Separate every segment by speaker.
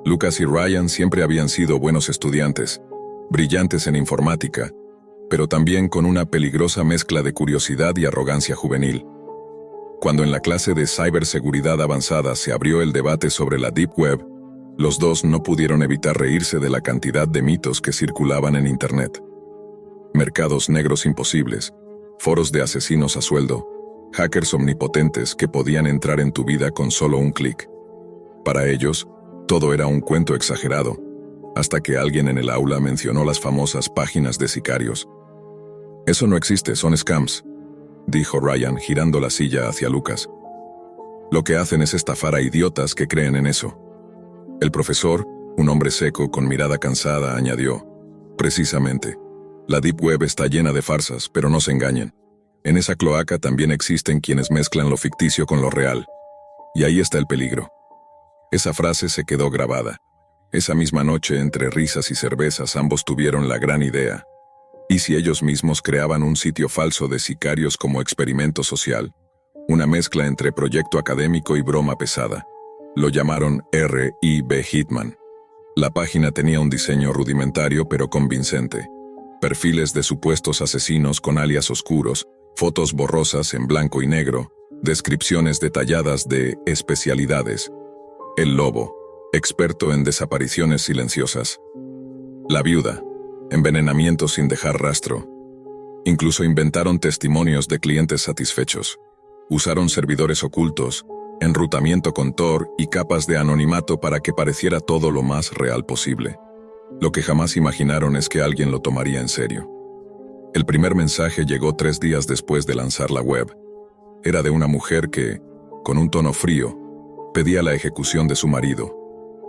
Speaker 1: Lucas y Ryan siempre habían sido buenos estudiantes, brillantes en informática, pero también con una peligrosa mezcla de curiosidad y arrogancia juvenil. Cuando en la clase de ciberseguridad avanzada se abrió el debate sobre la Deep Web, los dos no pudieron evitar reírse de la cantidad de mitos que circulaban en Internet. Mercados negros imposibles, foros de asesinos a sueldo, hackers omnipotentes que podían entrar en tu vida con solo un clic. Para ellos, todo era un cuento exagerado, hasta que alguien en el aula mencionó las famosas páginas de sicarios. «Eso no existe, son scams», dijo Ryan girando la silla hacia Lucas. «Lo que hacen es estafar a idiotas que creen en eso». El profesor, un hombre seco con mirada cansada, añadió: «Precisamente. La Deep Web está llena de farsas, pero no se engañen. En esa cloaca también existen quienes mezclan lo ficticio con lo real. Y ahí está el peligro». Esa frase se quedó grabada. Esa misma noche, entre risas y cervezas, ambos tuvieron la gran idea. ¿Y si ellos mismos creaban un sitio falso de sicarios como experimento social? Una mezcla entre proyecto académico y broma pesada. Lo llamaron R.I.B. Hitman. La página tenía un diseño rudimentario pero convincente. Perfiles de supuestos asesinos con alias oscuros, fotos borrosas en blanco y negro, descripciones detalladas de especialidades. El lobo, experto en desapariciones silenciosas. La viuda, envenenamiento sin dejar rastro. Incluso inventaron testimonios de clientes satisfechos. Usaron servidores ocultos, enrutamiento con Tor y capas de anonimato para que pareciera todo lo más real posible. Lo que jamás imaginaron es que alguien lo tomaría en serio. El primer mensaje llegó 3 días después de lanzar la web. Era de una mujer que, con un tono frío, pedía la ejecución de su marido,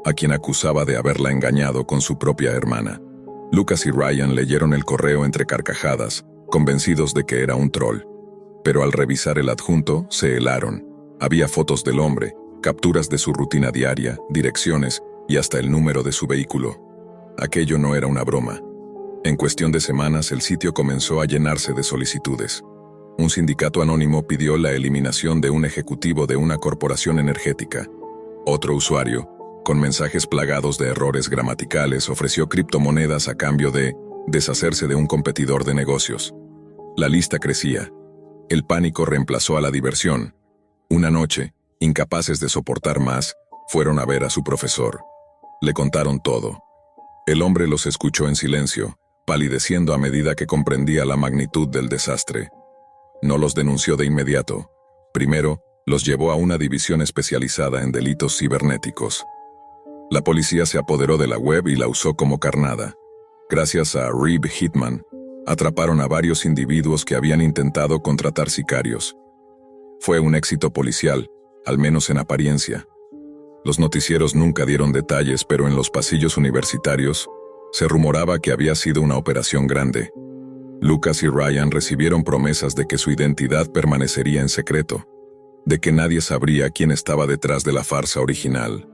Speaker 1: a quien acusaba de haberla engañado con su propia hermana. Lucas y Ryan leyeron el correo entre carcajadas, convencidos de que era un troll. Pero al revisar el adjunto, se helaron. Había fotos del hombre, capturas de su rutina diaria, direcciones y hasta el número de su vehículo. Aquello no era una broma. En cuestión de semanas, el sitio comenzó a llenarse de solicitudes. Un sindicato anónimo pidió la eliminación de un ejecutivo de una corporación energética. Otro usuario, con mensajes plagados de errores gramaticales, ofreció criptomonedas a cambio de deshacerse de un competidor de negocios. La lista crecía. El pánico reemplazó a la diversión. Una noche, incapaces de soportar más, fueron a ver a su profesor. Le contaron todo. El hombre los escuchó en silencio, palideciendo a medida que comprendía la magnitud del desastre. No los denunció de inmediato. Primero, los llevó a una división especializada en delitos cibernéticos. La policía se apoderó de la web y la usó como carnada. Gracias a R.I.B. Hitman, atraparon a varios individuos que habían intentado contratar sicarios. Fue un éxito policial, al menos en apariencia. Los noticieros nunca dieron detalles, pero en los pasillos universitarios se rumoraba que había sido una operación grande. Lucas y Ryan recibieron promesas de que su identidad permanecería en secreto, de que nadie sabría quién estaba detrás de la farsa original.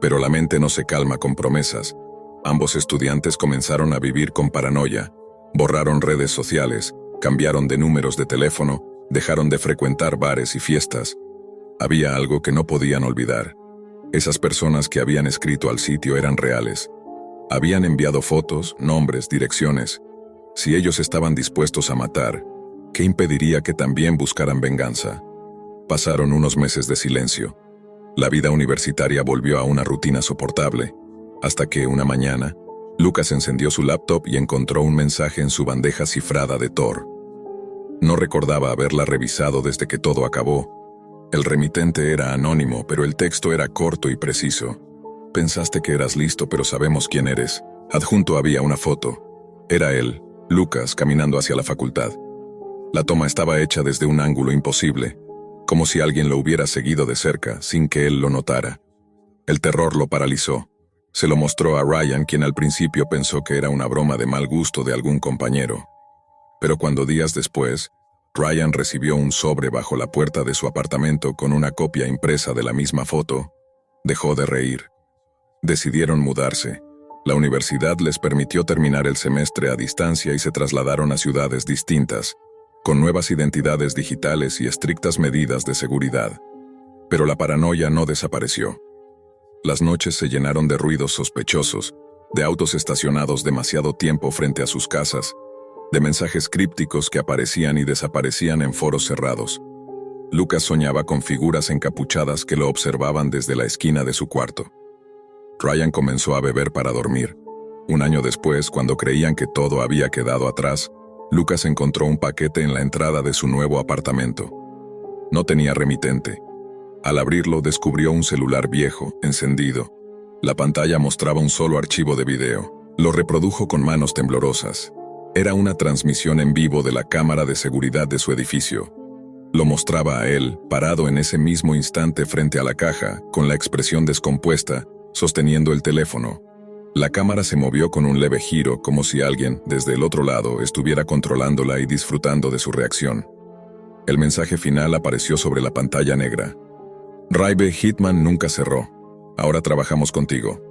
Speaker 1: Pero la mente no se calma con promesas. Ambos estudiantes comenzaron a vivir con paranoia, borraron redes sociales, cambiaron de números de teléfono, dejaron de frecuentar bares y fiestas. Había algo que no podían olvidar. Esas personas que habían escrito al sitio eran reales. Habían enviado fotos, nombres, direcciones. Si ellos estaban dispuestos a matar, ¿qué impediría que también buscaran venganza? Pasaron unos meses de silencio. La vida universitaria volvió a una rutina soportable, hasta que una mañana, Lucas encendió su laptop y encontró un mensaje en su bandeja cifrada de Tor. No recordaba haberla revisado desde que todo acabó. El remitente era anónimo, pero el texto era corto y preciso. Pensaste que eras listo, pero sabemos quién eres. Adjunto había una foto. Era él, Lucas, caminando hacia la facultad. La toma estaba hecha desde un ángulo imposible, como si alguien lo hubiera seguido de cerca, sin que él lo notara. El terror lo paralizó. Se lo mostró a Ryan, quien al principio pensó que era una broma de mal gusto de algún compañero. Pero cuando días después, Ryan recibió un sobre bajo la puerta de su apartamento con una copia impresa de la misma foto, dejó de reír. Decidieron mudarse. La universidad les permitió terminar el semestre a distancia y se trasladaron a ciudades distintas, con nuevas identidades digitales y estrictas medidas de seguridad. Pero la paranoia no desapareció. Las noches se llenaron de ruidos sospechosos, de autos estacionados demasiado tiempo frente a sus casas, de mensajes crípticos que aparecían y desaparecían en foros cerrados. Lucas soñaba con figuras encapuchadas que lo observaban desde la esquina de su cuarto. Ryan comenzó a beber para dormir. Un año después, cuando creían que todo había quedado atrás, Lucas encontró un paquete en la entrada de su nuevo apartamento. No tenía remitente. Al abrirlo, descubrió un celular viejo, encendido. La pantalla mostraba un solo archivo de video. Lo reprodujo con manos temblorosas. Era una transmisión en vivo de la cámara de seguridad de su edificio. Lo mostraba a él, parado en ese mismo instante frente a la caja, con la expresión descompuesta, sosteniendo el teléfono. La cámara se movió con un leve giro, como si alguien, desde el otro lado, estuviera controlándola y disfrutando de su reacción. El mensaje final apareció sobre la pantalla negra. Raibe Hitman nunca cerró. Ahora trabajamos contigo.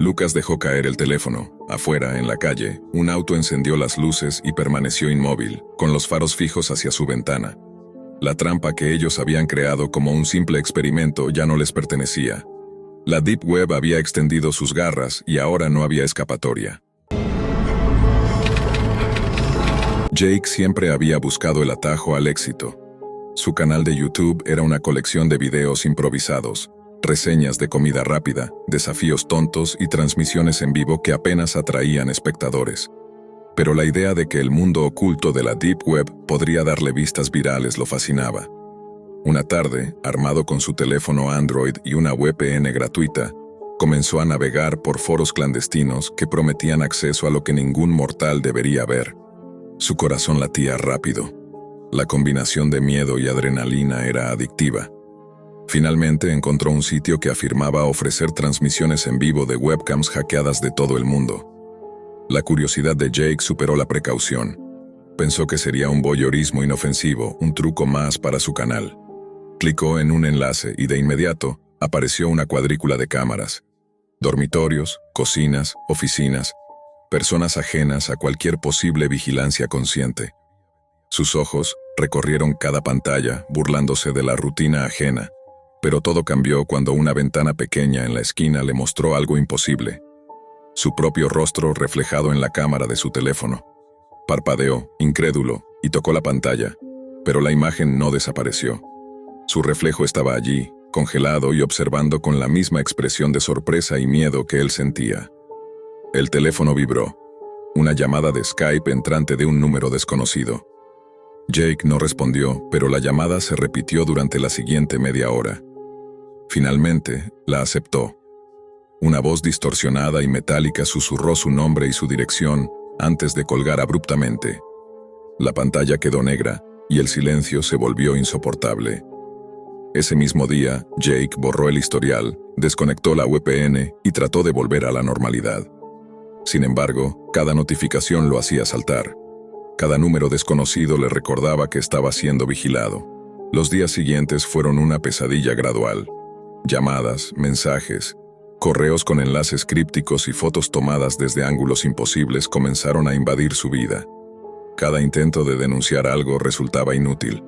Speaker 1: Lucas dejó caer el teléfono. Afuera, en la calle, un auto encendió las luces y permaneció inmóvil, con los faros fijos hacia su ventana. La trampa que ellos habían creado como un simple experimento ya no les pertenecía. La Deep Web había extendido sus garras y ahora no había escapatoria. Jake siempre había buscado el atajo al éxito. Su canal de YouTube era una colección de videos improvisados, reseñas de comida rápida, desafíos tontos y transmisiones en vivo que apenas atraían espectadores. Pero la idea de que el mundo oculto de la Deep Web podría darle vistas virales lo fascinaba. Una tarde, armado con su teléfono Android y una VPN gratuita, comenzó a navegar por foros clandestinos que prometían acceso a lo que ningún mortal debería ver. Su corazón latía rápido. La combinación de miedo y adrenalina era adictiva. Finalmente encontró un sitio que afirmaba ofrecer transmisiones en vivo de webcams hackeadas de todo el mundo. La curiosidad de Jake superó la precaución. Pensó que sería un voyeurismo inofensivo, un truco más para su canal. Clicó en un enlace y de inmediato apareció una cuadrícula de cámaras. Dormitorios, cocinas, oficinas, personas ajenas a cualquier posible vigilancia consciente. Sus ojos recorrieron cada pantalla, burlándose de la rutina ajena, pero todo cambió cuando una ventana pequeña en la esquina le mostró algo imposible. Su propio rostro reflejado en la cámara de su teléfono. Parpadeó, incrédulo, y tocó la pantalla, pero la imagen no desapareció. Su reflejo estaba allí, congelado y observando con la misma expresión de sorpresa y miedo que él sentía. El teléfono vibró. Una llamada de Skype entrante de un número desconocido. Jake no respondió, pero la llamada se repitió durante la siguiente media hora. Finalmente, la aceptó. Una voz distorsionada y metálica susurró su nombre y su dirección antes de colgar abruptamente. La pantalla quedó negra y el silencio se volvió insoportable. Ese mismo día, Jake borró el historial, desconectó la VPN y trató de volver a la normalidad. Sin embargo, cada notificación lo hacía saltar. Cada número desconocido le recordaba que estaba siendo vigilado. Los días siguientes fueron una pesadilla gradual. Llamadas, mensajes, correos con enlaces crípticos y fotos tomadas desde ángulos imposibles comenzaron a invadir su vida. Cada intento de denunciar algo resultaba inútil.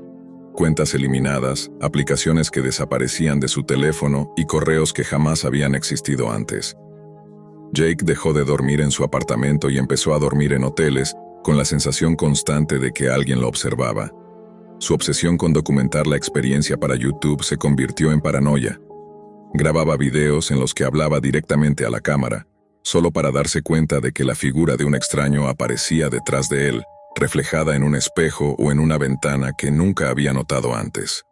Speaker 1: Cuentas eliminadas, aplicaciones que desaparecían de su teléfono y correos que jamás habían existido antes. Jake dejó de dormir en su apartamento y empezó a dormir en hoteles con la sensación constante de que alguien lo observaba. Su obsesión con documentar la experiencia para YouTube se convirtió en paranoia. Grababa videos en los que hablaba directamente a la cámara, solo para darse cuenta de que la figura de un extraño aparecía detrás de él, reflejada en un espejo o en una ventana que nunca había notado antes.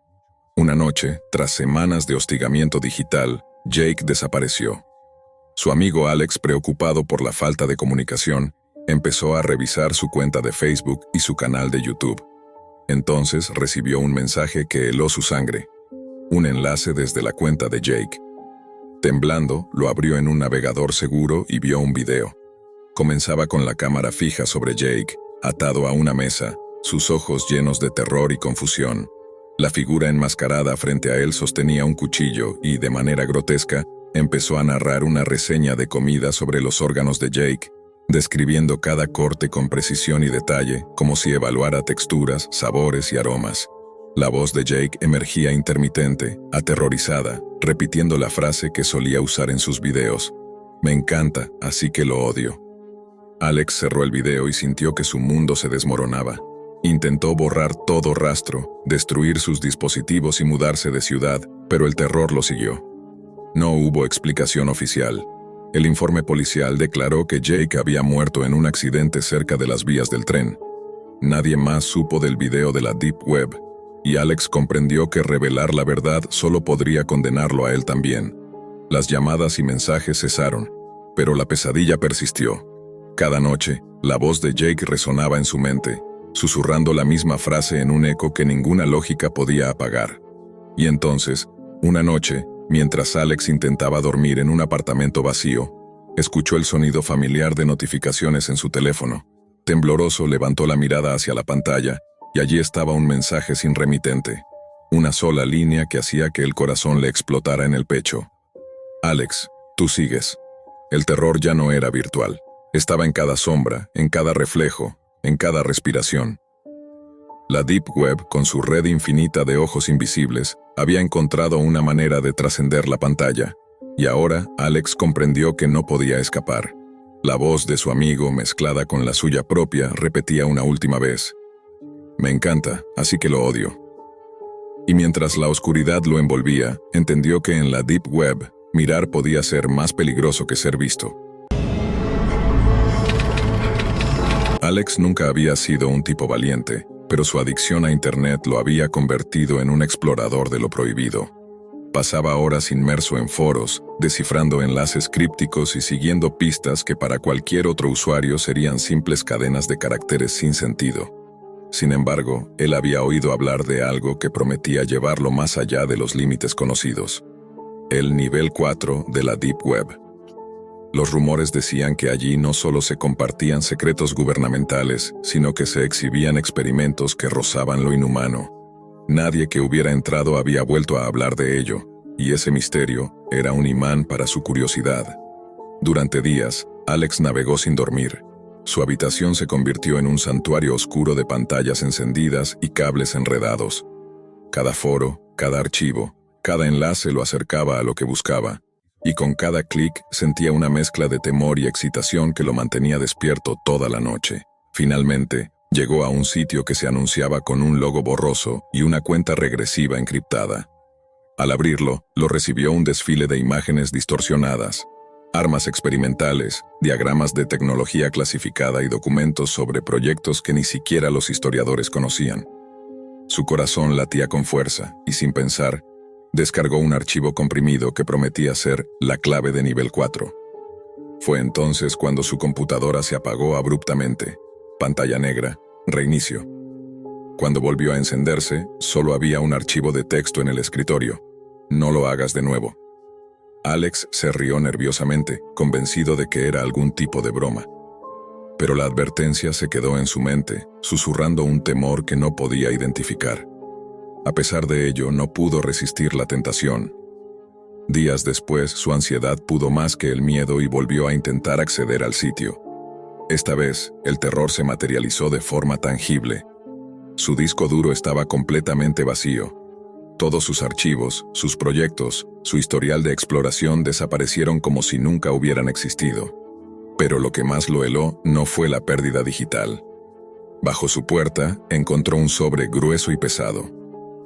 Speaker 1: Una noche, tras semanas de hostigamiento digital, Jake desapareció. Su amigo Alex, preocupado por la falta de comunicación, empezó a revisar su cuenta de Facebook y su canal de YouTube. Entonces recibió un mensaje que heló su sangre. Un enlace desde la cuenta de Jake. Temblando, lo abrió en un navegador seguro y vio un video. Comenzaba con la cámara fija sobre Jake, atado a una mesa, sus ojos llenos de terror y confusión. La figura enmascarada frente a él sostenía un cuchillo y, de manera grotesca, empezó a narrar una reseña de comida sobre los órganos de Jake, describiendo cada corte con precisión y detalle, como si evaluara texturas, sabores y aromas. La voz de Jake emergía intermitente, aterrorizada, repitiendo la frase que solía usar en sus videos. Me encanta, así que lo odio. Alex cerró el video y sintió que su mundo se desmoronaba. Intentó borrar todo rastro, destruir sus dispositivos y mudarse de ciudad, pero el terror lo siguió. No hubo explicación oficial. El informe policial declaró que Jake había muerto en un accidente cerca de las vías del tren. Nadie más supo del video de la Deep Web, y Alex comprendió que revelar la verdad solo podría condenarlo a él también. Las llamadas y mensajes cesaron, pero la pesadilla persistió. Cada noche, la voz de Jake resonaba en su mente, susurrando la misma frase en un eco que ninguna lógica podía apagar. Y entonces, una noche, mientras Alex intentaba dormir en un apartamento vacío, escuchó el sonido familiar de notificaciones en su teléfono. Tembloroso levantó la mirada hacia la pantalla, y allí estaba un mensaje sin remitente. Una sola línea que hacía que el corazón le explotara en el pecho. Alex, tú sigues. El terror ya no era virtual. Estaba en cada sombra, en cada reflejo, en cada respiración. La Deep Web, con su red infinita de ojos invisibles, había encontrado una manera de trascender la pantalla, y ahora Alex comprendió que no podía escapar. La voz de su amigo, mezclada con la suya propia, repetía una última vez. Me encanta, así que lo odio. Y mientras la oscuridad lo envolvía, entendió que en la Deep Web, mirar podía ser más peligroso que ser visto. Alex nunca había sido un tipo valiente, pero su adicción a Internet lo había convertido en un explorador de lo prohibido. Pasaba horas inmerso en foros, descifrando enlaces crípticos y siguiendo pistas que para cualquier otro usuario serían simples cadenas de caracteres sin sentido. Sin embargo, él había oído hablar de algo que prometía llevarlo más allá de los límites conocidos. El nivel 4 de la Deep Web. Los rumores decían que allí no solo se compartían secretos gubernamentales, sino que se exhibían experimentos que rozaban lo inhumano. Nadie que hubiera entrado había vuelto a hablar de ello, y ese misterio era un imán para su curiosidad. Durante días, Alex navegó sin dormir. Su habitación se convirtió en un santuario oscuro de pantallas encendidas y cables enredados. Cada foro, cada archivo, cada enlace lo acercaba a lo que buscaba, y con cada clic sentía una mezcla de temor y excitación que lo mantenía despierto toda la noche. Finalmente, llegó a un sitio que se anunciaba con un logo borroso y una cuenta regresiva encriptada. Al abrirlo, lo recibió un desfile de imágenes distorsionadas, armas experimentales, diagramas de tecnología clasificada y documentos sobre proyectos que ni siquiera los historiadores conocían. Su corazón latía con fuerza y, sin pensar, descargó un archivo comprimido que prometía ser la clave de nivel 4. Fue entonces cuando su computadora se apagó abruptamente. Pantalla negra, reinicio. Cuando volvió a encenderse, solo había un archivo de texto en el escritorio. No lo hagas de nuevo. Alex se rió nerviosamente, convencido de que era algún tipo de broma. Pero la advertencia se quedó en su mente, susurrando un temor que no podía identificar. A pesar de ello, no pudo resistir la tentación. Días después, su ansiedad pudo más que el miedo y volvió a intentar acceder al sitio. Esta vez, el terror se materializó de forma tangible. Su disco duro estaba completamente vacío. Todos sus archivos, sus proyectos, su historial de exploración desaparecieron como si nunca hubieran existido. Pero lo que más lo heló no fue la pérdida digital. Bajo su puerta, encontró un sobre grueso y pesado.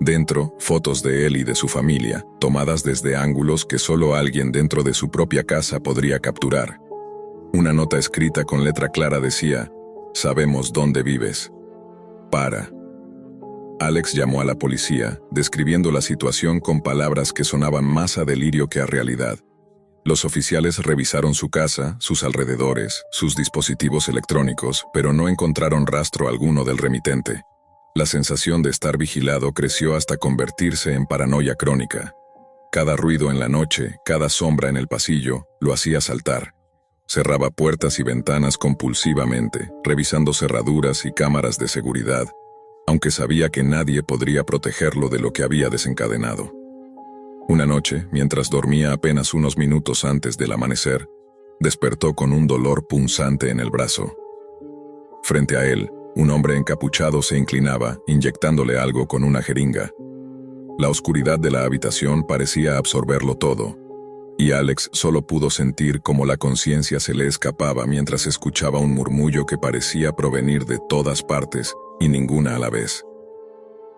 Speaker 1: Dentro, fotos de él y de su familia, tomadas desde ángulos que solo alguien dentro de su propia casa podría capturar. Una nota escrita con letra clara decía: «Sabemos dónde vives. Para». Alex llamó a la policía, describiendo la situación con palabras que sonaban más a delirio que a realidad. Los oficiales revisaron su casa, sus alrededores, sus dispositivos electrónicos, pero no encontraron rastro alguno del remitente. La sensación de estar vigilado creció hasta convertirse en paranoia crónica. Cada ruido en la noche, cada sombra en el pasillo, lo hacía saltar. Cerraba puertas y ventanas compulsivamente, revisando cerraduras y cámaras de seguridad, aunque sabía que nadie podría protegerlo de lo que había desencadenado. Una noche, mientras dormía apenas unos minutos antes del amanecer, despertó con un dolor punzante en el brazo. Frente a él, Un hombre encapuchado se inclinaba, inyectándole algo con una jeringa. La oscuridad de la habitación parecía absorberlo todo, y Alex solo pudo sentir cómo la conciencia se le escapaba mientras escuchaba un murmullo que parecía provenir de todas partes y ninguna a la vez.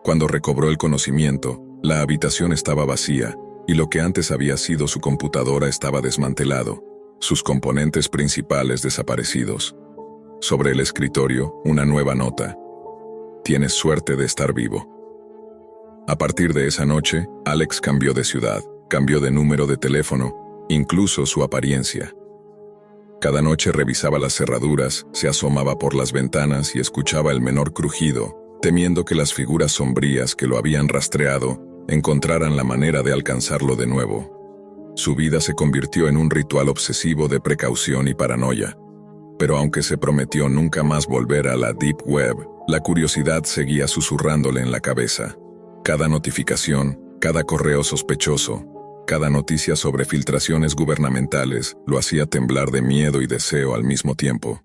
Speaker 1: Cuando recobró el conocimiento, la habitación estaba vacía, y lo que antes había sido su computadora estaba desmantelado, sus componentes principales desaparecidos. Sobre el escritorio, una nueva nota. Tienes suerte de estar vivo. A partir de esa noche, Alex cambió de ciudad, cambió de número de teléfono, incluso su apariencia. Cada noche revisaba las cerraduras, se asomaba por las ventanas y escuchaba el menor crujido, temiendo que las figuras sombrías que lo habían rastreado encontraran la manera de alcanzarlo de nuevo. Su vida se convirtió en un ritual obsesivo de precaución y paranoia. Pero aunque se prometió nunca más volver a la Deep Web, la curiosidad seguía susurrándole en la cabeza. Cada notificación, cada correo sospechoso, cada noticia sobre filtraciones gubernamentales lo hacía temblar de miedo y deseo al mismo tiempo.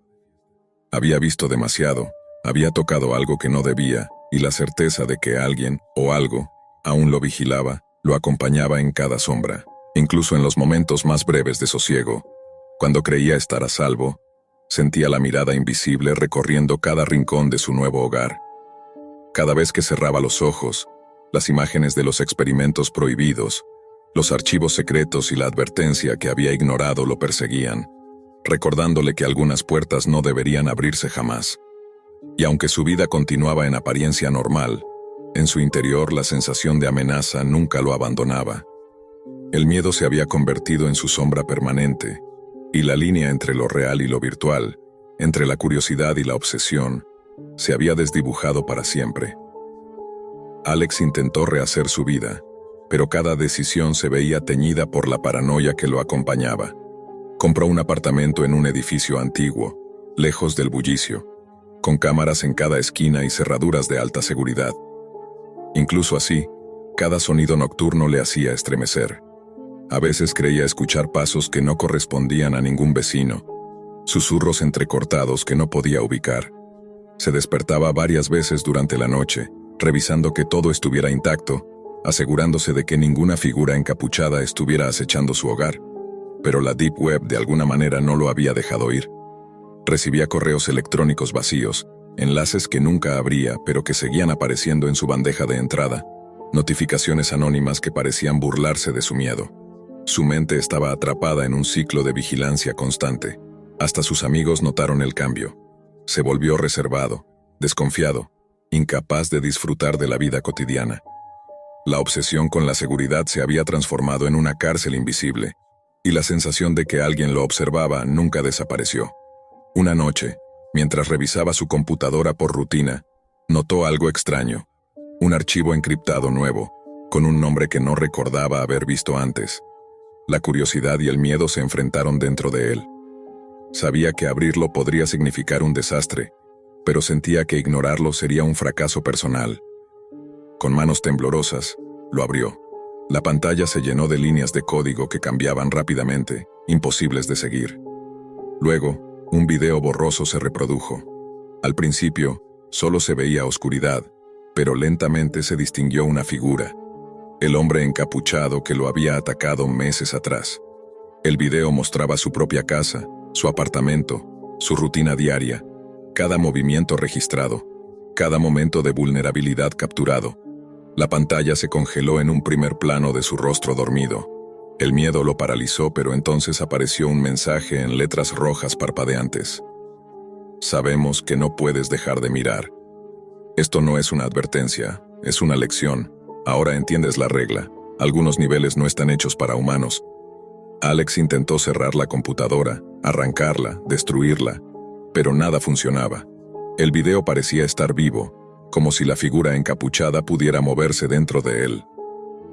Speaker 1: Había visto demasiado, había tocado algo que no debía, y la certeza de que alguien, o algo, aún lo vigilaba, lo acompañaba en cada sombra, incluso en los momentos más breves de sosiego. Cuando creía estar a salvo, sentía la mirada invisible recorriendo cada rincón de su nuevo hogar. Cada vez que cerraba los ojos, las imágenes de los experimentos prohibidos, los archivos secretos y la advertencia que había ignorado lo perseguían, recordándole que algunas puertas no deberían abrirse jamás. Y aunque su vida continuaba en apariencia normal, en su interior la sensación de amenaza nunca lo abandonaba. El miedo se había convertido en su sombra permanente, y la línea entre lo real y lo virtual, entre la curiosidad y la obsesión, se había desdibujado para siempre. Alex intentó rehacer su vida, pero cada decisión se veía teñida por la paranoia que lo acompañaba. Compró un apartamento en un edificio antiguo, lejos del bullicio, con cámaras en cada esquina y cerraduras de alta seguridad. Incluso así, cada sonido nocturno le hacía estremecer. A veces creía escuchar pasos que no correspondían a ningún vecino, susurros entrecortados que no podía ubicar. Se despertaba varias veces durante la noche, revisando que todo estuviera intacto, asegurándose de que ninguna figura encapuchada estuviera acechando su hogar. Pero la Deep Web de alguna manera no lo había dejado ir. Recibía correos electrónicos vacíos, enlaces que nunca abría pero que seguían apareciendo en su bandeja de entrada, notificaciones anónimas que parecían burlarse de su miedo. Su mente estaba atrapada en un ciclo de vigilancia constante. Hasta sus amigos notaron el cambio. Se volvió reservado, desconfiado, incapaz de disfrutar de la vida cotidiana. La obsesión con la seguridad se había transformado en una cárcel invisible, y la sensación de que alguien lo observaba nunca desapareció. Una noche, mientras revisaba su computadora por rutina, notó algo extraño. Un archivo encriptado nuevo, con un nombre que no recordaba haber visto antes. La curiosidad y el miedo se enfrentaron dentro de él. Sabía que abrirlo podría significar un desastre, pero sentía que ignorarlo sería un fracaso personal. Con manos temblorosas, lo abrió. La pantalla se llenó de líneas de código que cambiaban rápidamente, imposibles de seguir. Luego, un video borroso se reprodujo. Al principio, solo se veía oscuridad, pero lentamente se distinguió una figura. El hombre encapuchado que lo había atacado meses atrás. El video mostraba su propia casa, su apartamento, su rutina diaria, cada movimiento registrado, cada momento de vulnerabilidad capturado. La pantalla se congeló en un primer plano de su rostro dormido. El miedo lo paralizó, pero entonces apareció un mensaje en letras rojas parpadeantes. Sabemos que no puedes dejar de mirar. Esto no es una advertencia, es una lección. Ahora entiendes la regla. Algunos niveles no están hechos para humanos. Alex intentó cerrar la computadora, arrancarla, destruirla, pero nada funcionaba. El video parecía estar vivo, como si la figura encapuchada pudiera moverse dentro de él.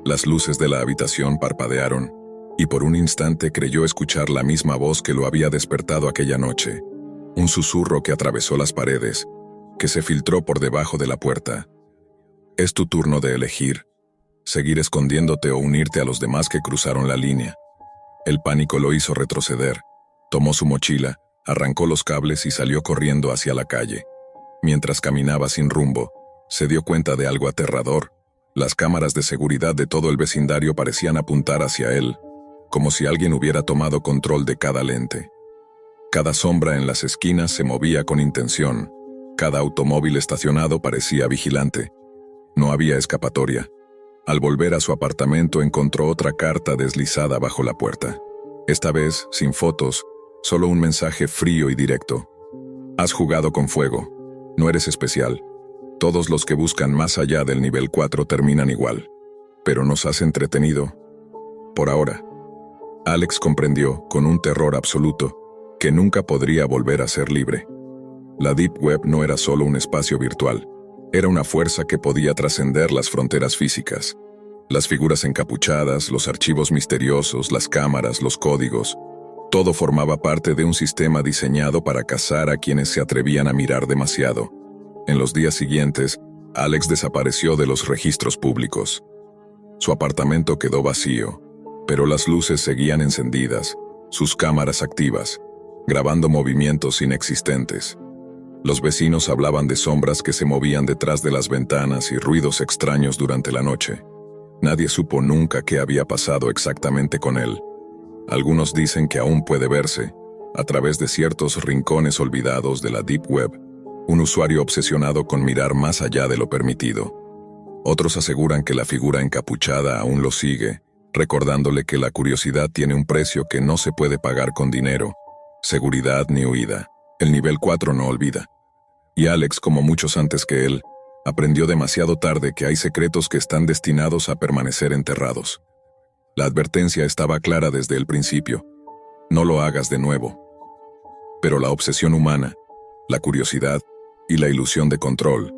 Speaker 1: Las luces de la habitación parpadearon, y por un instante creyó escuchar la misma voz que lo había despertado aquella noche. Un susurro que atravesó las paredes, que se filtró por debajo de la puerta. Es tu turno de elegir, seguir escondiéndote o unirte a los demás que cruzaron la línea. El pánico lo hizo retroceder. Tomó su mochila, arrancó los cables y salió corriendo hacia la calle. Mientras caminaba sin rumbo, se dio cuenta de algo aterrador. Las cámaras de seguridad de todo el vecindario parecían apuntar hacia él, como si alguien hubiera tomado control de cada lente. Cada sombra en las esquinas se movía con intención. Cada automóvil estacionado parecía vigilante. No había escapatoria. Al volver a su apartamento encontró otra carta deslizada bajo la puerta. Esta vez, sin fotos, solo un mensaje frío y directo. Has jugado con fuego. No eres especial. Todos los que buscan más allá del nivel 4 terminan igual. Pero nos has entretenido. Por ahora. Alex comprendió, con un terror absoluto, que nunca podría volver a ser libre. La Deep Web no era solo un espacio virtual. Era una fuerza que podía trascender las fronteras físicas. Las figuras encapuchadas, los archivos misteriosos, las cámaras, los códigos, todo formaba parte de un sistema diseñado para cazar a quienes se atrevían a mirar demasiado. En los días siguientes, Alex desapareció de los registros públicos. Su apartamento quedó vacío, pero las luces seguían encendidas, sus cámaras activas, grabando movimientos inexistentes. Los vecinos hablaban de sombras que se movían detrás de las ventanas y ruidos extraños durante la noche. Nadie supo nunca qué había pasado exactamente con él. Algunos dicen que aún puede verse, a través de ciertos rincones olvidados de la Deep Web, un usuario obsesionado con mirar más allá de lo permitido. Otros aseguran que la figura encapuchada aún lo sigue, recordándole que la curiosidad tiene un precio que no se puede pagar con dinero, seguridad ni huida. El nivel 4 no olvida. Y Alex, como muchos antes que él, aprendió demasiado tarde que hay secretos que están destinados a permanecer enterrados. La advertencia estaba clara desde el principio. No lo hagas de nuevo. Pero la obsesión humana, la curiosidad y la ilusión de control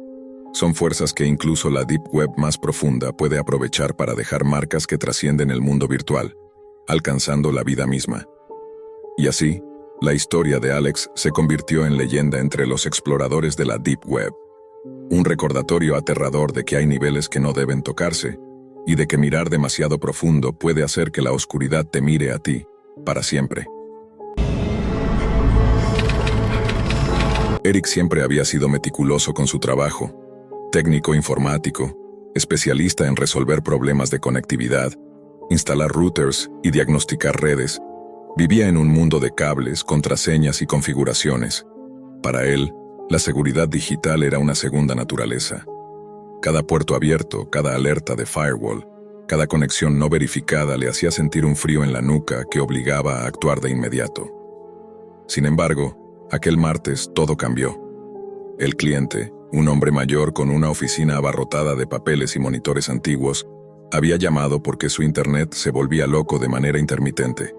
Speaker 1: son fuerzas que incluso la Deep Web más profunda puede aprovechar para dejar marcas que trascienden el mundo virtual, alcanzando la vida misma. Y así, la historia de Alex se convirtió en leyenda entre los exploradores de la Deep Web. Un recordatorio aterrador de que hay niveles que no deben tocarse, y de que mirar demasiado profundo puede hacer que la oscuridad te mire a ti, para siempre. Eric siempre había sido meticuloso con su trabajo, técnico informático, especialista en resolver problemas de conectividad, instalar routers y diagnosticar redes. Vivía en un mundo de cables, contraseñas y configuraciones. Para él, la seguridad digital era una segunda naturaleza. Cada puerto abierto, cada alerta de firewall, cada conexión no verificada le hacía sentir un frío en la nuca que obligaba a actuar de inmediato. Sin embargo, aquel martes todo cambió. El cliente, un hombre mayor con una oficina abarrotada de papeles y monitores antiguos, había llamado porque su internet se volvía loco de manera intermitente.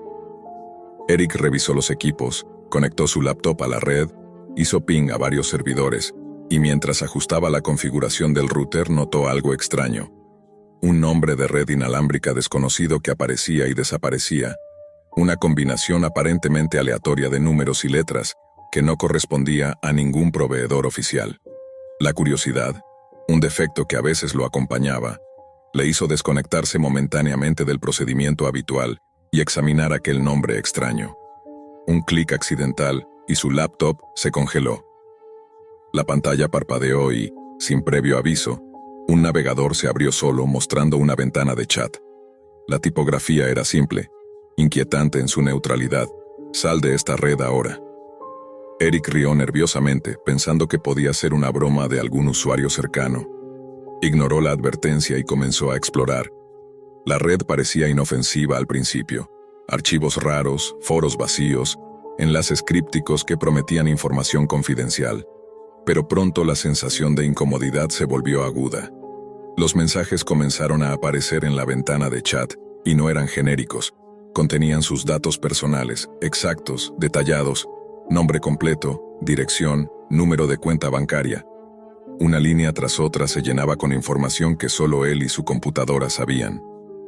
Speaker 1: Eric revisó los equipos, conectó su laptop a la red, hizo ping a varios servidores, y mientras ajustaba la configuración del router notó algo extraño. Un nombre de red inalámbrica desconocido que aparecía y desaparecía, una combinación aparentemente aleatoria de números y letras que no correspondía a ningún proveedor oficial. La curiosidad, un defecto que a veces lo acompañaba, le hizo desconectarse momentáneamente del procedimiento habitual y examinar aquel nombre extraño. Un clic accidental y su laptop se congeló. La pantalla parpadeó y, sin previo aviso, un navegador se abrió solo mostrando una ventana de chat. La tipografía era simple, inquietante en su neutralidad. Sal de esta red ahora. Eric rió nerviosamente, pensando que podía ser una broma de algún usuario cercano. Ignoró la advertencia y comenzó a explorar. La red parecía inofensiva al principio. Archivos raros, foros vacíos, enlaces crípticos que prometían información confidencial. Pero pronto la sensación de incomodidad se volvió aguda. Los mensajes comenzaron a aparecer en la ventana de chat, y no eran genéricos. Contenían sus datos personales, exactos, detallados, nombre completo, dirección, número de cuenta bancaria. Una línea tras otra se llenaba con información que solo él y su computadora sabían.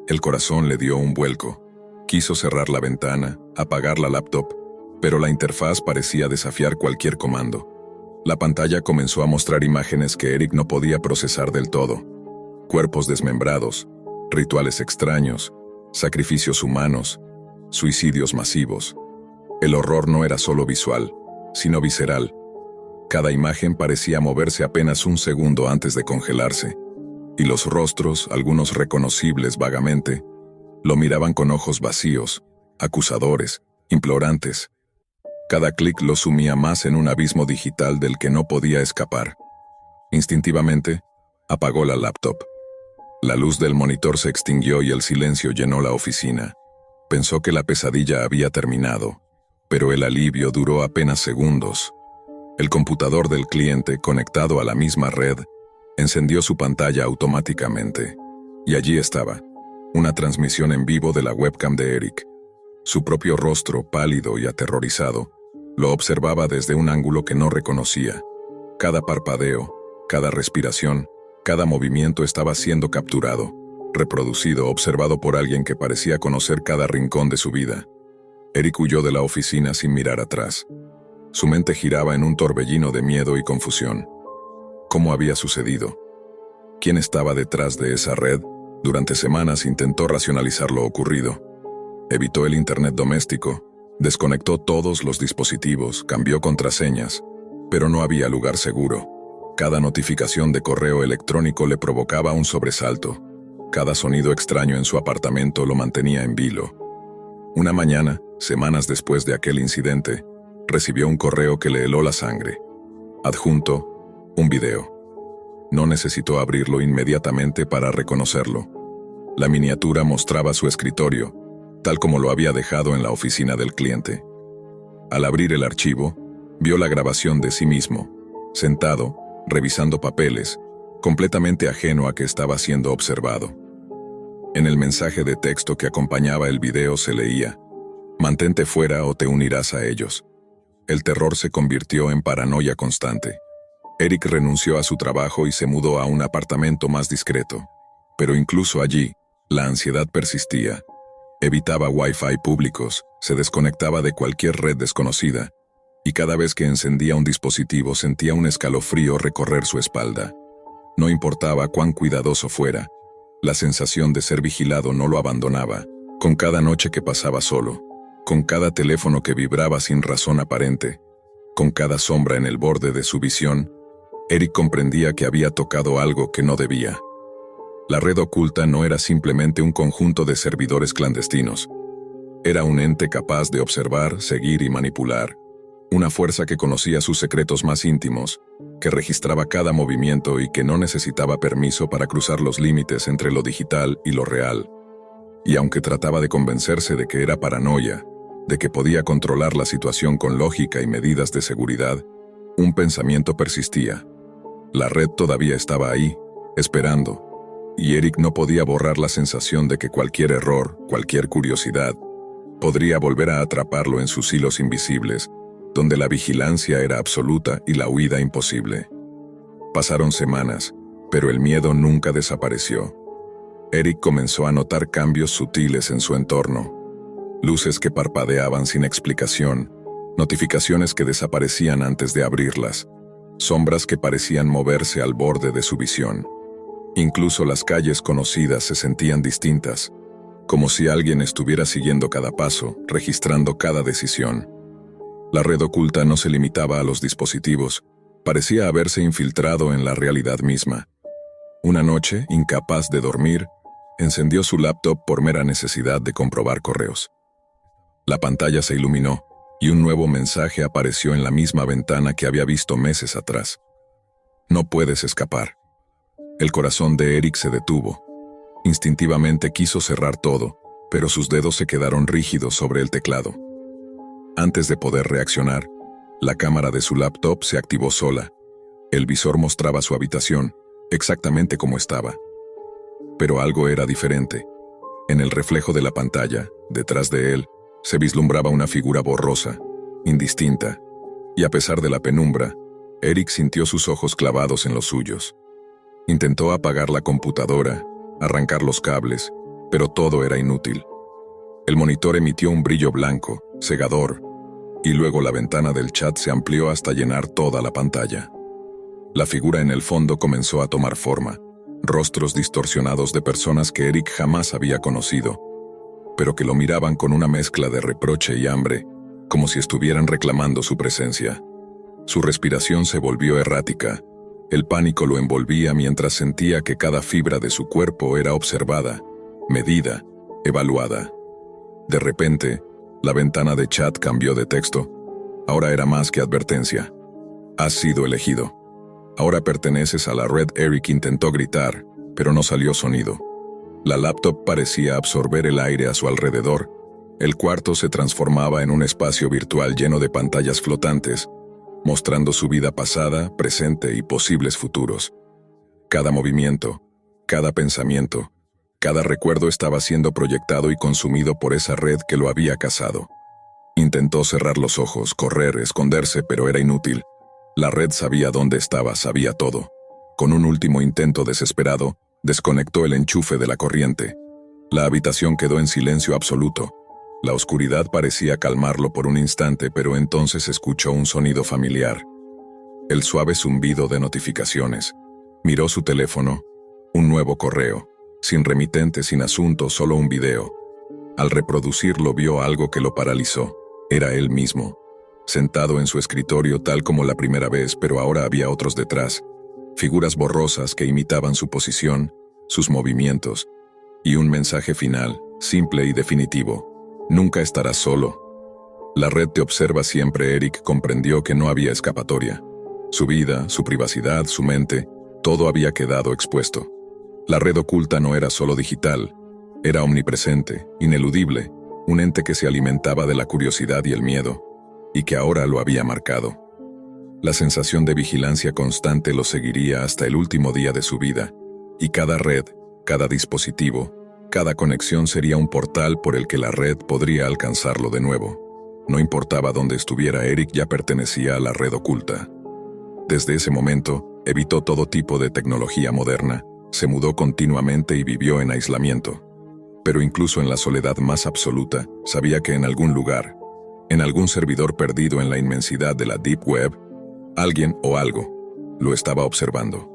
Speaker 1: El corazón le dio un vuelco. Quiso cerrar la ventana, apagar la laptop, pero la interfaz parecía desafiar cualquier comando. La pantalla comenzó a mostrar imágenes que Eric no podía procesar del todo. Cuerpos desmembrados, rituales extraños, sacrificios humanos, suicidios masivos. El horror no era solo visual, sino visceral. Cada imagen parecía moverse apenas un segundo antes de congelarse, y los rostros, algunos reconocibles vagamente, lo miraban con ojos vacíos, acusadores, implorantes. Cada clic lo sumía más en un abismo digital del que no podía escapar. Instintivamente, apagó la laptop. La luz del monitor se extinguió y el silencio llenó la oficina. Pensó que la pesadilla había terminado, pero el alivio duró apenas segundos. El computador del cliente, conectado a la misma red, encendió su pantalla automáticamente. Y allí estaba, una transmisión en vivo de la webcam de Eric. Su propio rostro, pálido y aterrorizado, lo observaba desde un ángulo que no reconocía. Cada parpadeo, cada respiración, cada movimiento estaba siendo capturado, reproducido, observado por alguien que parecía conocer cada rincón de su vida. Eric huyó de la oficina sin mirar atrás. Su mente giraba en un torbellino de miedo y confusión. ¿Cómo había sucedido? ¿Quién estaba detrás de esa red? Durante semanas intentó racionalizar lo ocurrido. Evitó el internet doméstico, desconectó todos los dispositivos, cambió contraseñas, pero no había lugar seguro. Cada notificación de correo electrónico le provocaba un sobresalto. Cada sonido extraño en su apartamento lo mantenía en vilo. Una mañana, semanas después de aquel incidente, recibió un correo que le heló la sangre. Adjunto, un video. No necesitó abrirlo inmediatamente para reconocerlo. La miniatura mostraba su escritorio, tal como lo había dejado en la oficina del cliente. Al abrir el archivo, vio la grabación de sí mismo, sentado, revisando papeles, completamente ajeno a que estaba siendo observado. En el mensaje de texto que acompañaba el video se leía: «Mantente fuera o te unirás a ellos». El terror se convirtió en paranoia constante. Eric renunció a su trabajo y se mudó a un apartamento más discreto. Pero incluso allí, la ansiedad persistía. Evitaba Wi-Fi públicos, se desconectaba de cualquier red desconocida, y cada vez que encendía un dispositivo sentía un escalofrío recorrer su espalda. No importaba cuán cuidadoso fuera, la sensación de ser vigilado no lo abandonaba, con cada noche que pasaba solo, con cada teléfono que vibraba sin razón aparente, con cada sombra en el borde de su visión. Eric comprendía que había tocado algo que no debía. La red oculta no era simplemente un conjunto de servidores clandestinos. Era un ente capaz de observar, seguir y manipular. Una fuerza que conocía sus secretos más íntimos, que registraba cada movimiento y que no necesitaba permiso para cruzar los límites entre lo digital y lo real. Y aunque trataba de convencerse de que era paranoia, de que podía controlar la situación con lógica y medidas de seguridad, un pensamiento persistía. La red todavía estaba ahí, esperando, y Eric no podía borrar la sensación de que cualquier error, cualquier curiosidad, podría volver a atraparlo en sus hilos invisibles, donde la vigilancia era absoluta y la huida imposible. Pasaron semanas, pero el miedo nunca desapareció. Eric comenzó a notar cambios sutiles en su entorno. Luces que parpadeaban sin explicación, notificaciones que desaparecían antes de abrirlas, sombras que parecían moverse al borde de su visión. Incluso las calles conocidas se sentían distintas, como si alguien estuviera siguiendo cada paso, registrando cada decisión. La red oculta no se limitaba a los dispositivos, parecía haberse infiltrado en la realidad misma. Una noche, incapaz de dormir, encendió su laptop por mera necesidad de comprobar correos. La pantalla se iluminó, y un nuevo mensaje apareció en la misma ventana que había visto meses atrás. «No puedes escapar». El corazón de Eric se detuvo. Instintivamente quiso cerrar todo, pero sus dedos se quedaron rígidos sobre el teclado. Antes de poder reaccionar, la cámara de su laptop se activó sola. El visor mostraba su habitación, exactamente como estaba. Pero algo era diferente. En el reflejo de la pantalla, detrás de él, se vislumbraba una figura borrosa, indistinta, y a pesar de la penumbra, Eric sintió sus ojos clavados en los suyos. Intentó apagar la computadora, arrancar los cables, pero todo era inútil. El monitor emitió un brillo blanco, cegador, y luego la ventana del chat se amplió hasta llenar toda la pantalla. La figura en el fondo comenzó a tomar forma, rostros distorsionados de personas que Eric jamás había conocido, pero que lo miraban con una mezcla de reproche y hambre, como si estuvieran reclamando su presencia. Su respiración se volvió errática. El pánico lo envolvía mientras sentía que cada fibra de su cuerpo era observada, medida, evaluada. De repente, la ventana de chat cambió de texto. Ahora era más que advertencia. Has sido elegido. Ahora perteneces a la red. Eric intentó gritar, pero no salió sonido. La laptop parecía absorber el aire a su alrededor. El cuarto se transformaba en un espacio virtual lleno de pantallas flotantes, mostrando su vida pasada, presente y posibles futuros. Cada movimiento, cada pensamiento, cada recuerdo estaba siendo proyectado y consumido por esa red que lo había cazado. Intentó cerrar los ojos, correr, esconderse, pero era inútil. La red sabía dónde estaba, sabía todo. Con un último intento desesperado, desconectó el enchufe de la corriente. La habitación quedó en silencio absoluto. La oscuridad parecía calmarlo por un instante, pero entonces escuchó un sonido familiar. El suave zumbido de notificaciones. Miró su teléfono. Un nuevo correo. Sin remitente, sin asunto, solo un video. Al reproducirlo vio algo que lo paralizó. Era él mismo. Sentado en su escritorio tal como la primera vez, pero ahora había otros detrás. Figuras borrosas que imitaban su posición, sus movimientos. Y un mensaje final, simple y definitivo. Nunca estarás solo. La red te observa siempre. Eric comprendió que no había escapatoria. Su vida, su privacidad, su mente, todo había quedado expuesto. La red oculta no era solo digital, era omnipresente, ineludible, un ente que se alimentaba de la curiosidad y el miedo, y que ahora lo había marcado. La sensación de vigilancia constante lo seguiría hasta el último día de su vida, y cada red, cada dispositivo, cada conexión sería un portal por el que la red podría alcanzarlo de nuevo. No importaba dónde estuviera, Eric ya pertenecía a la red oculta. Desde ese momento, evitó todo tipo de tecnología moderna, se mudó continuamente y vivió en aislamiento. Pero incluso en la soledad más absoluta, sabía que en algún lugar, en algún servidor perdido en la inmensidad de la Deep Web, alguien o algo lo estaba observando.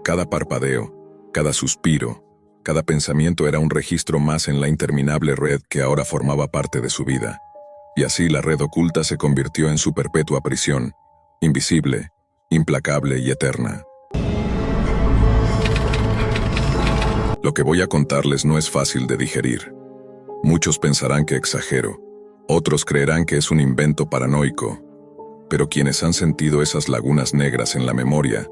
Speaker 1: Cada parpadeo, cada suspiro, cada pensamiento era un registro más en la interminable red que ahora formaba parte de su vida. Y así la red oculta se convirtió en su perpetua prisión, invisible, implacable y eterna. Lo que voy a contarles no es fácil de digerir. Muchos pensarán que exagero, otros creerán que es un invento paranoico, pero quienes han sentido esas lagunas negras en la memoria,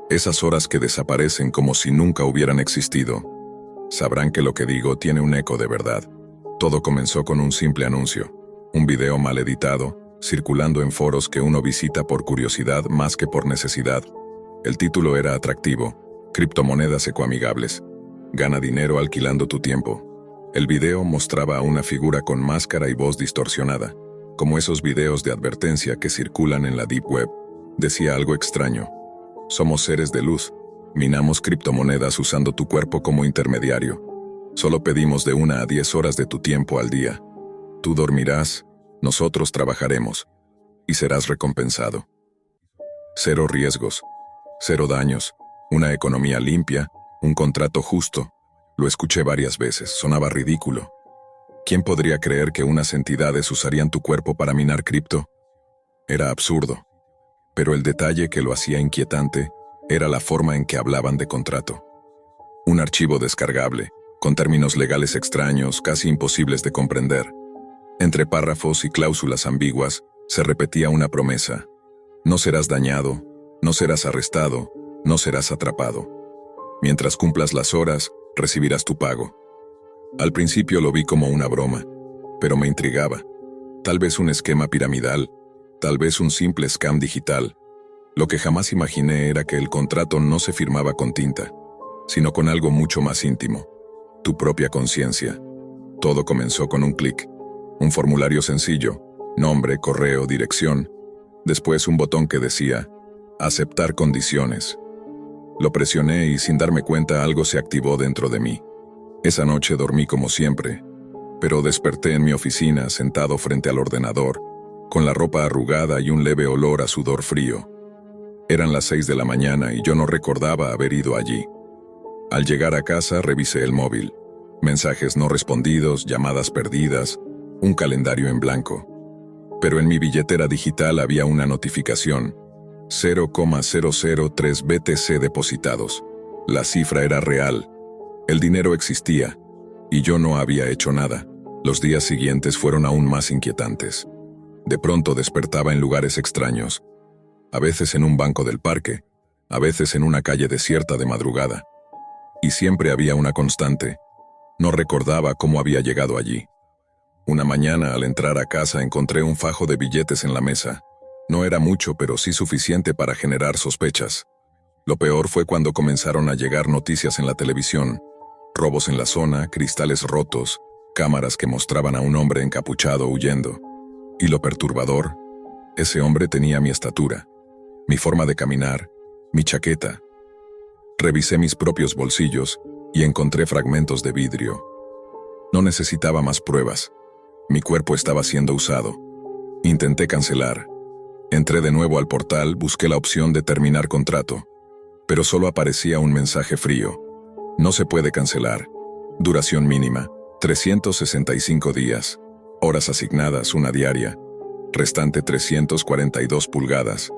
Speaker 1: esas horas que desaparecen como si nunca hubieran existido, sabrán que lo que digo tiene un eco de verdad. Todo comenzó con un simple anuncio, un video mal editado, circulando en foros que uno visita por curiosidad más que por necesidad. El título era atractivo: criptomonedas ecoamigables. Gana dinero alquilando tu tiempo. El video mostraba a una figura con máscara y voz distorsionada, como esos videos de advertencia que circulan en la Deep Web. Decía algo extraño. Somos seres de luz. Minamos criptomonedas usando tu cuerpo como intermediario. Solo pedimos de 1 a 10 horas de tu tiempo al día. Tú dormirás, nosotros trabajaremos, y serás recompensado. 0 riesgos, 0 daños, una economía limpia, un contrato justo. Lo escuché varias veces, sonaba ridículo. ¿Quién podría creer que unas entidades usarían tu cuerpo para minar cripto? Era absurdo. Pero el detalle que lo hacía inquietante era la forma en que hablaban de contrato. Un archivo descargable, con términos legales extraños, casi imposibles de comprender. Entre párrafos y cláusulas ambiguas, se repetía una promesa. No serás dañado, no serás arrestado, no serás atrapado. Mientras cumplas las horas, recibirás tu pago. Al principio lo vi como una broma, pero me intrigaba. Tal vez un esquema piramidal, tal vez un simple scam digital. Lo que jamás imaginé era que el contrato no se firmaba con tinta, sino con algo mucho más íntimo: tu propia conciencia. Todo comenzó con un clic, un formulario sencillo, nombre, correo, dirección. Después un botón que decía, aceptar condiciones. Lo presioné y sin darme cuenta algo se activó dentro de mí. Esa noche dormí como siempre, pero desperté en mi oficina sentado frente al ordenador, con la ropa arrugada y un leve olor a sudor frío. Eran las 6 de la mañana y yo no recordaba haber ido allí. Al llegar a casa revisé el móvil. Mensajes no respondidos, llamadas perdidas, un calendario en blanco. Pero en mi billetera digital había una notificación: 0,003 BTC depositados. La cifra era real. El dinero existía, y yo no había hecho nada. Los días siguientes fueron aún más inquietantes. De pronto despertaba en lugares extraños, a veces en un banco del parque, a veces en una calle desierta de madrugada. Y siempre había una constante: no recordaba cómo había llegado allí. Una mañana, al entrar a casa, encontré un fajo de billetes en la mesa. No era mucho, pero sí suficiente para generar sospechas. Lo peor fue cuando comenzaron a llegar noticias en la televisión: robos en la zona, cristales rotos, cámaras que mostraban a un hombre encapuchado huyendo. Y lo perturbador: ese hombre tenía mi estatura, mi forma de caminar, mi chaqueta. Revisé mis propios bolsillos y encontré fragmentos de vidrio. No necesitaba más pruebas. Mi cuerpo estaba siendo usado. Intenté cancelar. Entré de nuevo al portal, busqué la opción de terminar contrato, pero solo aparecía un mensaje frío: no se puede cancelar. Duración mínima: 365 días. Horas asignadas: una diaria. Restante 342 pulgadas.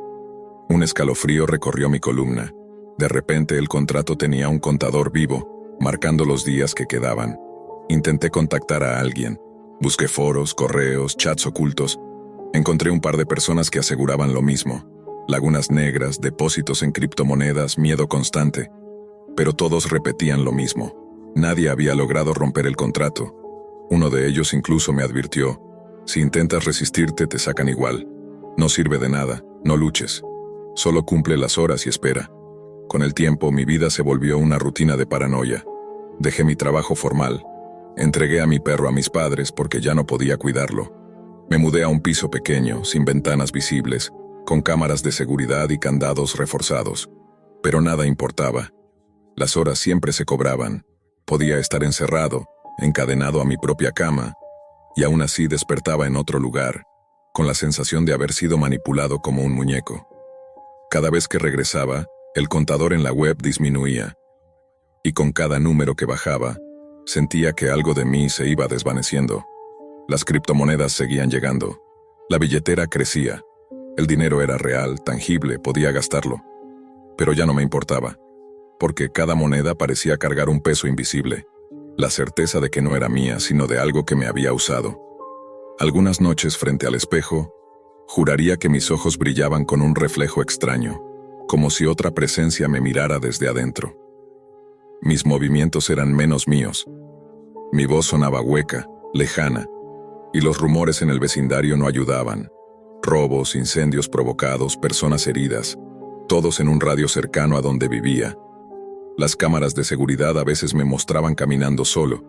Speaker 1: Un escalofrío recorrió mi columna. De repente el contrato tenía un contador vivo, marcando los días que quedaban. Intenté contactar a alguien. Busqué foros, correos, chats ocultos. Encontré un par de personas que aseguraban lo mismo: lagunas negras, depósitos en criptomonedas, miedo constante. Pero todos repetían lo mismo: nadie había logrado romper el contrato. Uno de ellos incluso me advirtió: si intentas resistirte, te sacan igual. No sirve de nada, no luches. Solo cumple las horas y espera. Con el tiempo, mi vida se volvió una rutina de paranoia. Dejé mi trabajo formal. Entregué a mi perro a mis padres porque ya no podía cuidarlo. Me mudé a un piso pequeño, sin ventanas visibles, con cámaras de seguridad y candados reforzados. Pero nada importaba. Las horas siempre se cobraban. Podía estar encerrado, encadenado a mi propia cama, y aún así despertaba en otro lugar, con la sensación de haber sido manipulado como un muñeco. Cada vez que regresaba, el contador en la web disminuía, y con cada número que bajaba, sentía que algo de mí se iba desvaneciendo. Las criptomonedas seguían llegando. La billetera crecía. El dinero era real, tangible, podía gastarlo. Pero ya no me importaba, porque cada moneda parecía cargar un peso invisible, la certeza de que no era mía, sino de algo que me había usado. Algunas noches, frente al espejo, juraría que mis ojos brillaban con un reflejo extraño, como si otra presencia me mirara desde adentro. Mis movimientos eran menos míos. Mi voz sonaba hueca, lejana, y los rumores en el vecindario no ayudaban. Robos, incendios provocados, personas heridas, todos en un radio cercano a donde vivía. Las cámaras de seguridad a veces me mostraban caminando solo,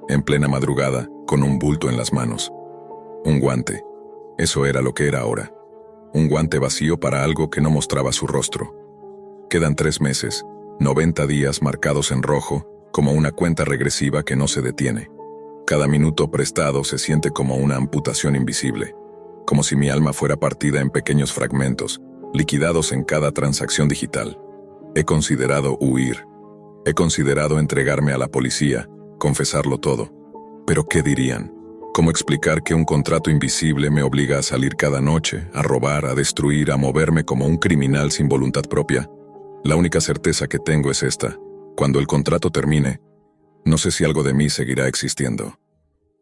Speaker 1: en plena madrugada, con un bulto en las manos. Un guante. Eso era lo que era ahora. Un guante vacío para algo que no mostraba su rostro. Quedan 3 meses, 90 días marcados en rojo, como una cuenta regresiva que no se detiene. Cada minuto prestado se siente como una amputación invisible, como si mi alma fuera partida en pequeños fragmentos, liquidados en cada transacción digital. He considerado huir. He considerado entregarme a la policía, confesarlo todo. ¿Pero qué dirían? ¿Cómo explicar que un contrato invisible me obliga a salir cada noche, a robar, a destruir, a moverme como un criminal sin voluntad propia? La única certeza que tengo es esta: cuando el contrato termine, no sé si algo de mí seguirá existiendo.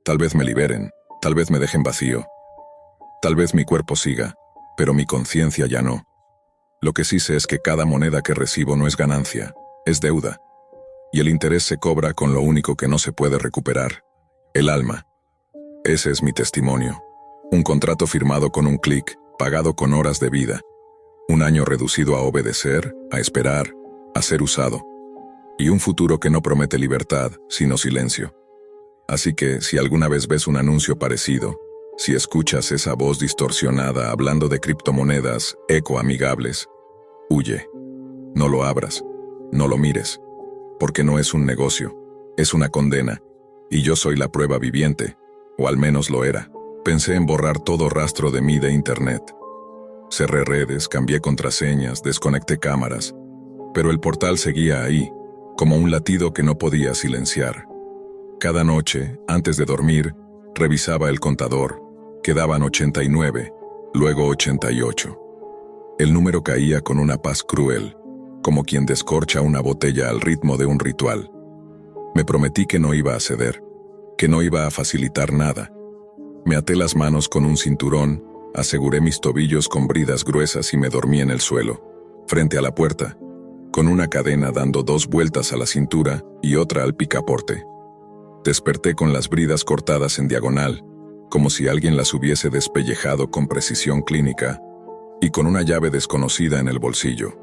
Speaker 1: Tal vez me liberen, tal vez me dejen vacío. Tal vez mi cuerpo siga, pero mi conciencia ya no. Lo que sí sé es que cada moneda que recibo no es ganancia, es deuda. Y el interés se cobra con lo único que no se puede recuperar: el alma. Ese es mi testimonio. Un contrato firmado con un clic, pagado con horas de vida. Un año reducido a obedecer, a esperar, a ser usado. Y un futuro que no promete libertad, sino silencio. Así que, si alguna vez ves un anuncio parecido, si escuchas esa voz distorsionada hablando de criptomonedas ecoamigables, huye. No lo abras, no lo mires, porque no es un negocio, es una condena, y yo soy la prueba viviente, o al menos lo era. Pensé en borrar todo rastro de mí de Internet. Cerré redes, cambié contraseñas, desconecté cámaras, pero el portal seguía ahí, como un latido que no podía silenciar. Cada noche, antes de dormir, revisaba el contador. Quedaban 89, luego 88. El número caía con una paz cruel, como quien descorcha una botella al ritmo de un ritual. Me prometí que no iba a ceder, que no iba a facilitar nada. Me até las manos con un cinturón, aseguré mis tobillos con bridas gruesas y me dormí en el suelo, frente a la puerta, con una cadena dando 2 vueltas a la cintura y otra al picaporte. Desperté con las bridas cortadas en diagonal, como si alguien las hubiese despellejado con precisión clínica, y con una llave desconocida en el bolsillo.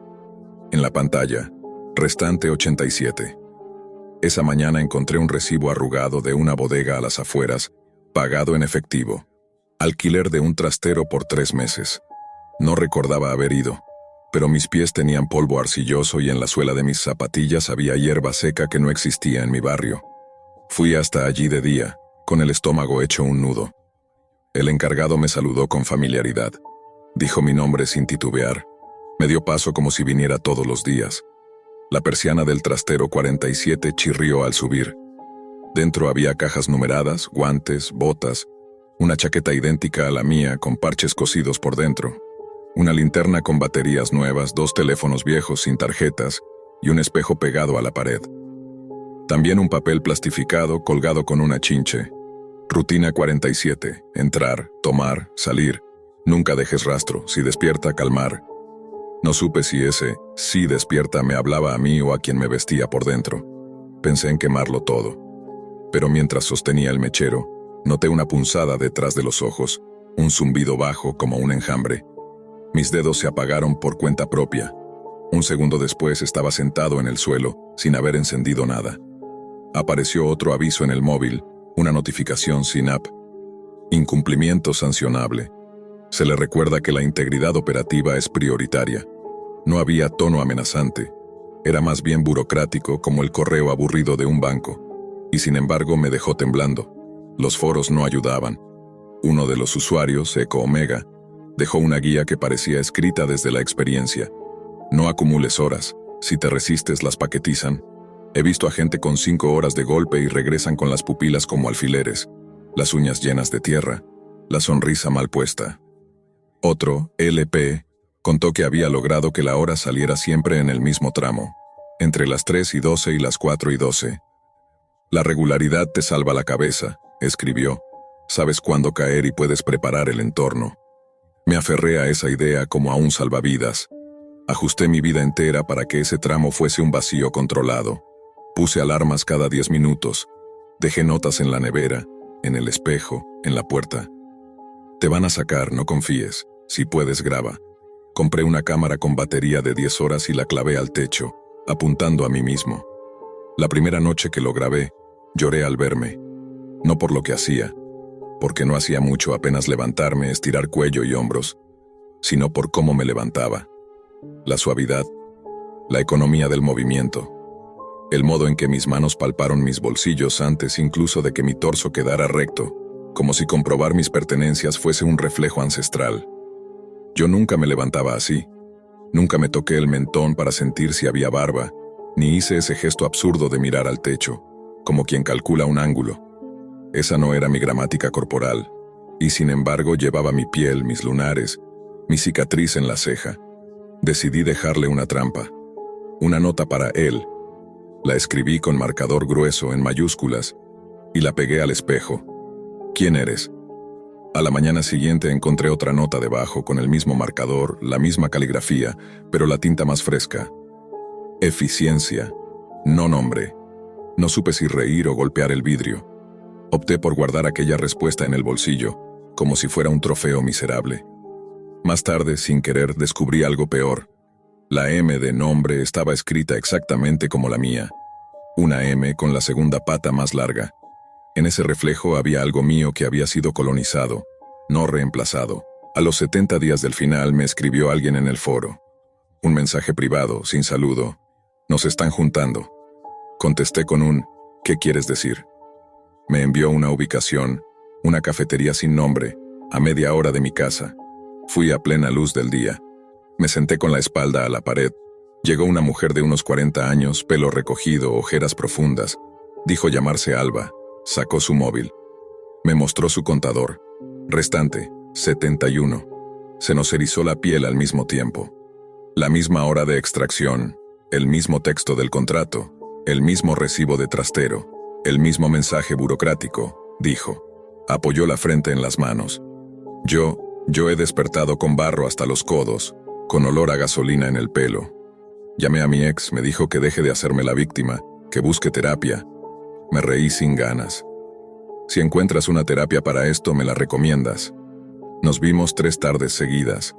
Speaker 1: En la pantalla, restante 87. Esa mañana encontré un recibo arrugado de una bodega a las afueras, pagado en efectivo. Alquiler de un trastero por 3 meses. No recordaba haber ido, pero mis pies tenían polvo arcilloso y en la suela de mis zapatillas había hierba seca que no existía en mi barrio. Fui hasta allí de día, con el estómago hecho un nudo. El encargado me saludó con familiaridad. Dijo mi nombre sin titubear. Me dio paso como si viniera todos los días. La persiana del trastero 47 chirrió al subir. Dentro había cajas numeradas, guantes, botas, una chaqueta idéntica a la mía con parches cosidos por dentro, una linterna con baterías nuevas, 2 teléfonos viejos sin tarjetas y un espejo pegado a la pared. También un papel plastificado colgado con una chinche. Rutina 47. Entrar, tomar, salir. Nunca dejes rastro. Si despierta, calmar. No supe si ese "sí despierta" me hablaba a mí o a quien me vestía por dentro. Pensé en quemarlo todo. Pero mientras sostenía el mechero, noté una punzada detrás de los ojos, un zumbido bajo como un enjambre. Mis dedos se apagaron por cuenta propia. Un segundo después estaba sentado en el suelo, sin haber encendido nada. Apareció otro aviso en el móvil, una notificación sin app. Incumplimiento sancionable. Se le recuerda que la integridad operativa es prioritaria. No había tono amenazante. Era más bien burocrático, como el correo aburrido de un banco. Y sin embargo me dejó temblando. Los foros no ayudaban. Uno de los usuarios, Eco Omega, dejó una guía que parecía escrita desde la experiencia. No acumules horas. Si te resistes, las paquetizan. He visto a gente con 5 horas de golpe y regresan con las pupilas como alfileres, las uñas llenas de tierra, la sonrisa mal puesta. Otro, LP, contó que había logrado que la hora saliera siempre en el mismo tramo, entre las 3:12 y las 4:12. La regularidad te salva la cabeza, escribió. Sabes cuándo caer y puedes preparar el entorno. Me aferré a esa idea como a un salvavidas. Ajusté mi vida entera para que ese tramo fuese un vacío controlado. Puse alarmas cada 10 minutos. Dejé notas en la nevera, en el espejo, en la puerta. Te van a sacar, no confíes. Si puedes, graba. Compré una cámara con batería de 10 horas y la clavé al techo, apuntando a mí mismo. La primera noche que lo grabé, lloré al verme. No por lo que hacía, porque no hacía mucho apenas levantarme, estirar cuello y hombros, sino por cómo me levantaba. La suavidad, la economía del movimiento, el modo en que mis manos palparon mis bolsillos antes incluso de que mi torso quedara recto, como si comprobar mis pertenencias fuese un reflejo ancestral. Yo nunca me levantaba así. Nunca me toqué el mentón para sentir si había barba, ni hice ese gesto absurdo de mirar al techo, como quien calcula un ángulo. Esa no era mi gramática corporal, y sin embargo llevaba mi piel, mis lunares, mi cicatriz en la ceja. Decidí dejarle una trampa, una nota para él. La escribí con marcador grueso en mayúsculas y la pegué al espejo. ¿Quién eres? A la mañana siguiente encontré otra nota debajo con el mismo marcador, la misma caligrafía, pero la tinta más fresca. Eficiencia, no nombre. No supe si reír o golpear el vidrio. Opté por guardar aquella respuesta en el bolsillo, como si fuera un trofeo miserable. Más tarde, sin querer, descubrí algo peor. La M de nombre estaba escrita exactamente como la mía. Una M con la segunda pata más larga. En ese reflejo había algo mío que había sido colonizado, no reemplazado. A los 70 días del final me escribió alguien en el foro. Un mensaje privado, sin saludo. Nos están juntando. Contesté con un ¿qué quieres decir? Me envió una ubicación, una cafetería sin nombre, a media hora de mi casa. Fui a plena luz del día. Me senté con la espalda a la pared. Llegó una mujer de unos 40 años, pelo recogido, ojeras profundas. Dijo llamarse Alba. Sacó su móvil. Me mostró su contador. Restante, 71. Se nos erizó la piel al mismo tiempo. La misma hora de extracción, el mismo texto del contrato, el mismo recibo de trastero, el mismo mensaje burocrático, dijo. Apoyó la frente en las manos. Yo he despertado con barro hasta los codos, con olor a gasolina en el pelo. Llamé a mi ex, me dijo que deje de hacerme la víctima, que busque terapia. Me reí sin ganas. Si encuentras una terapia para esto, me la recomiendas. Nos vimos 3 tardes seguidas.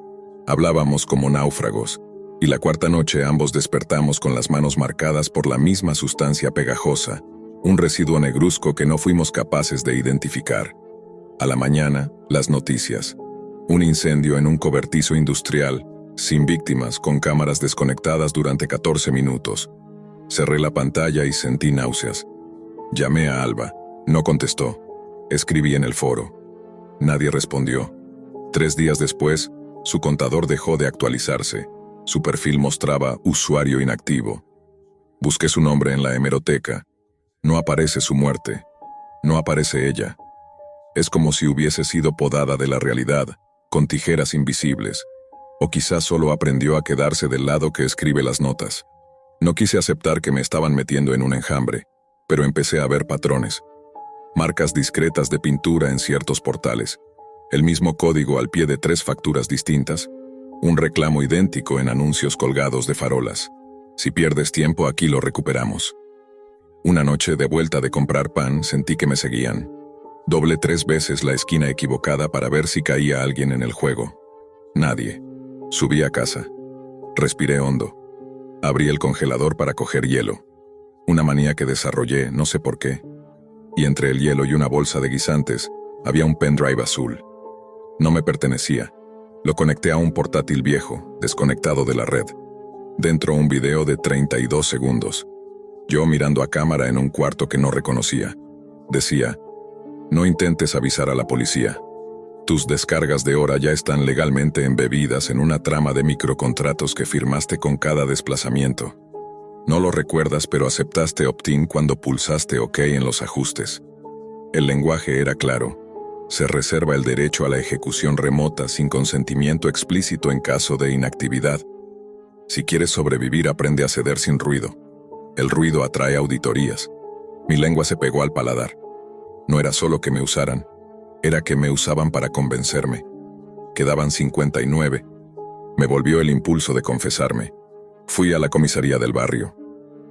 Speaker 1: Hablábamos como náufragos, y la cuarta noche ambos despertamos con las manos marcadas por la misma sustancia pegajosa, un residuo negruzco que no fuimos capaces de identificar. A la mañana, las noticias. Un incendio en un cobertizo industrial, sin víctimas, con cámaras desconectadas durante 14 minutos. Cerré la pantalla y sentí náuseas. Llamé a Alba. No contestó. Escribí en el foro. Nadie respondió. 3 días después, su contador dejó de actualizarse. Su perfil mostraba usuario inactivo. Busqué su nombre en la hemeroteca. No aparece su muerte. No aparece ella. Es como si hubiese sido podada de la realidad, con tijeras invisibles. O quizás solo aprendió a quedarse del lado que escribe las notas. No quise aceptar que me estaban metiendo en un enjambre, pero empecé a ver patrones. Marcas discretas de pintura en ciertos portales. El mismo código al pie de 3 facturas distintas. Un reclamo idéntico en anuncios colgados de farolas. Si pierdes tiempo, aquí lo recuperamos. Una noche, de vuelta de comprar pan, sentí que me seguían. Doblé 3 veces la esquina equivocada para ver si caía alguien en el juego. Nadie. Subí a casa. Respiré hondo. Abrí el congelador para coger hielo. Una manía que desarrollé, no sé por qué. Y entre el hielo y una bolsa de guisantes, había un pendrive azul. No me pertenecía. Lo conecté a un portátil viejo, desconectado de la red. Dentro un video de 32 segundos. Yo mirando a cámara en un cuarto que no reconocía. Decía: no intentes avisar a la policía. Tus descargas de hora ya están legalmente embebidas en una trama de microcontratos que firmaste con cada desplazamiento. No lo recuerdas, pero aceptaste opt-in cuando pulsaste OK en los ajustes. El lenguaje era claro. Se reserva el derecho a la ejecución remota sin consentimiento explícito en caso de inactividad. Si quieres sobrevivir, aprende a ceder sin ruido. El ruido atrae auditorías. Mi lengua se pegó al paladar. No era solo que me usaran, era que me usaban para convencerme. Quedaban 59. Me volvió el impulso de confesarme. Fui a la comisaría del barrio.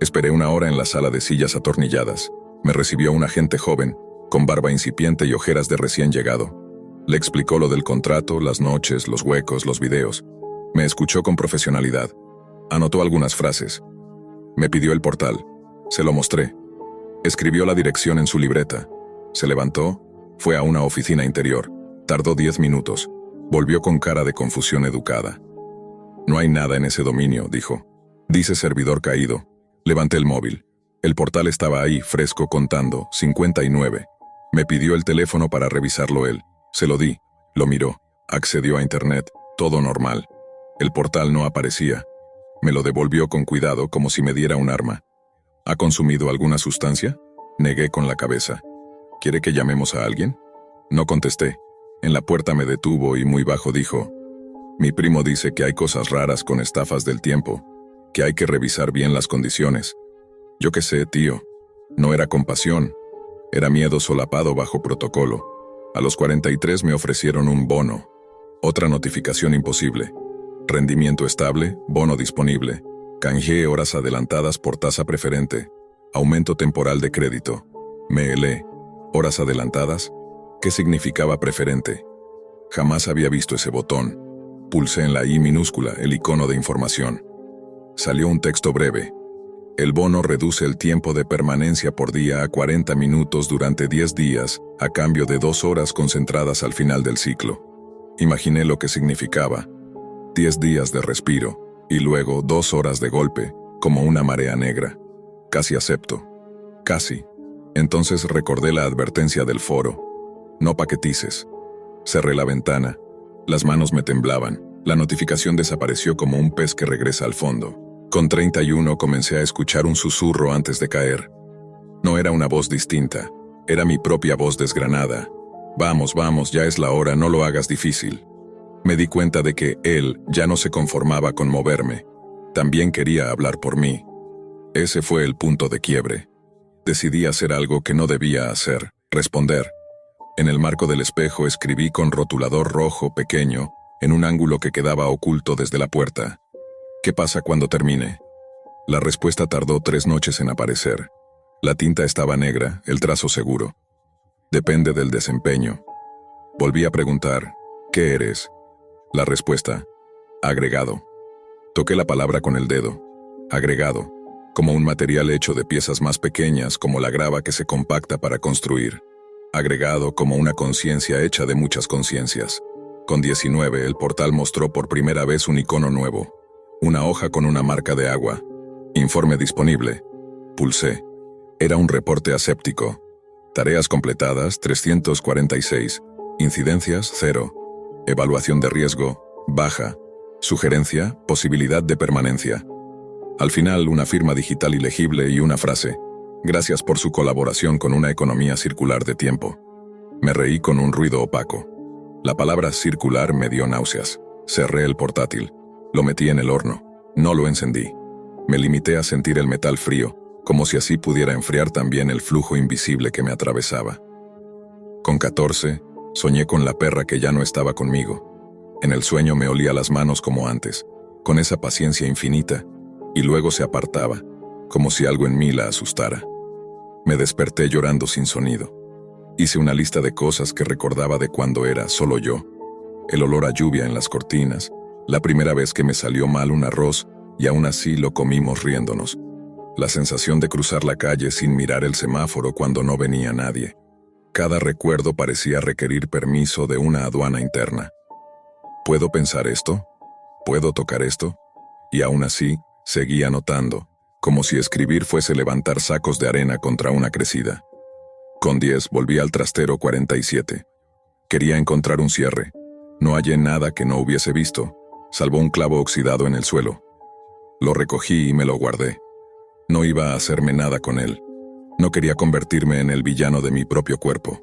Speaker 1: Esperé 1 hora en la sala de sillas atornilladas. Me recibió un agente joven, con barba incipiente y ojeras de recién llegado. Le explicó lo del contrato, las noches, los huecos, los videos. Me escuchó con profesionalidad. Anotó algunas frases. Me pidió el portal. Se lo mostré. Escribió la dirección en su libreta. Se levantó, fue a una oficina interior. Tardó 10 minutos. Volvió con cara de confusión educada. No hay nada en ese dominio, dijo. Dice servidor caído. Levanté el móvil. El portal estaba ahí, fresco, contando, 59. Me pidió el teléfono para revisarlo él. Se lo di. Lo miró. Accedió a internet. Todo normal. El portal no aparecía. Me lo devolvió con cuidado, como si me diera un arma. ¿Ha consumido alguna sustancia? Negué con la cabeza. ¿Quiere que llamemos a alguien? No contesté. En la puerta me detuvo y muy bajo dijo: mi primo dice que hay cosas raras con estafas del tiempo, que hay que revisar bien las condiciones. Yo qué sé, tío. No era compasión. Era miedo solapado bajo protocolo. A los 43 me ofrecieron un bono. Otra notificación imposible. Rendimiento estable, bono disponible. Canjeé horas adelantadas por tasa preferente. Aumento temporal de crédito. Me helé. ¿Horas adelantadas? ¿Qué significaba preferente? Jamás había visto ese botón. Pulsé en la I minúscula, el icono de información. Salió un texto breve. El bono reduce el tiempo de permanencia por día a 40 minutos durante 10 días, a cambio de 2 horas concentradas al final del ciclo. Imaginé lo que significaba. 10 días de respiro, y luego 2 horas de golpe, como una marea negra. Casi acepto. Casi. Entonces recordé la advertencia del foro. No paquetices. Cerré la ventana. Las manos me temblaban. La notificación desapareció como un pez que regresa al fondo. Con 31 comencé a escuchar un susurro antes de caer. No era una voz distinta. Era mi propia voz desgranada. Vamos, vamos, ya es la hora, no lo hagas difícil. Me di cuenta de que él ya no se conformaba con moverme. También quería hablar por mí. Ese fue el punto de quiebre. Decidí hacer algo que no debía hacer, responder. En el marco del espejo escribí con rotulador rojo pequeño, en un ángulo que quedaba oculto desde la puerta. ¿Qué pasa cuando termine? La respuesta tardó 3 noches en aparecer. La tinta estaba negra, el trazo seguro. Depende del desempeño. Volví a preguntar, ¿qué eres? La respuesta, agregado. Toqué la palabra con el dedo. Agregado, como un material hecho de piezas más pequeñas como la grava que se compacta para construir. Agregado como una conciencia hecha de muchas conciencias. Con 19 el portal mostró por primera vez un icono nuevo. Una hoja con una marca de agua. Informe disponible. Pulsé. Era un reporte aséptico. Tareas completadas, 346. Incidencias, 0. Evaluación de riesgo, baja. Sugerencia, posibilidad de permanencia. Al final, una firma digital ilegible y una frase. Gracias por su colaboración con una economía circular de tiempo. Me reí con un ruido opaco. La palabra circular me dio náuseas. Cerré el portátil. Lo metí en el horno. No lo encendí. Me limité a sentir el metal frío, como si así pudiera enfriar también el flujo invisible que me atravesaba. Con 14, soñé con la perra que ya no estaba conmigo. En el sueño me olía las manos como antes, con esa paciencia infinita, y luego se apartaba, como si algo en mí la asustara. Me desperté llorando sin sonido. Hice una lista de cosas que recordaba de cuando era solo yo. El olor a lluvia en las cortinas, la primera vez que me salió mal un arroz, y aún así lo comimos riéndonos. La sensación de cruzar la calle sin mirar el semáforo cuando no venía nadie. Cada recuerdo parecía requerir permiso de una aduana interna. ¿Puedo pensar esto? ¿Puedo tocar esto? Y aún así, seguí anotando, como si escribir fuese levantar sacos de arena contra una crecida. Con 10 volví al trastero 47. Quería encontrar un cierre. No hallé nada que no hubiese visto, salvo un clavo oxidado en el suelo. Lo recogí y me lo guardé. No iba a hacerme nada con él. No quería convertirme en el villano de mi propio cuerpo.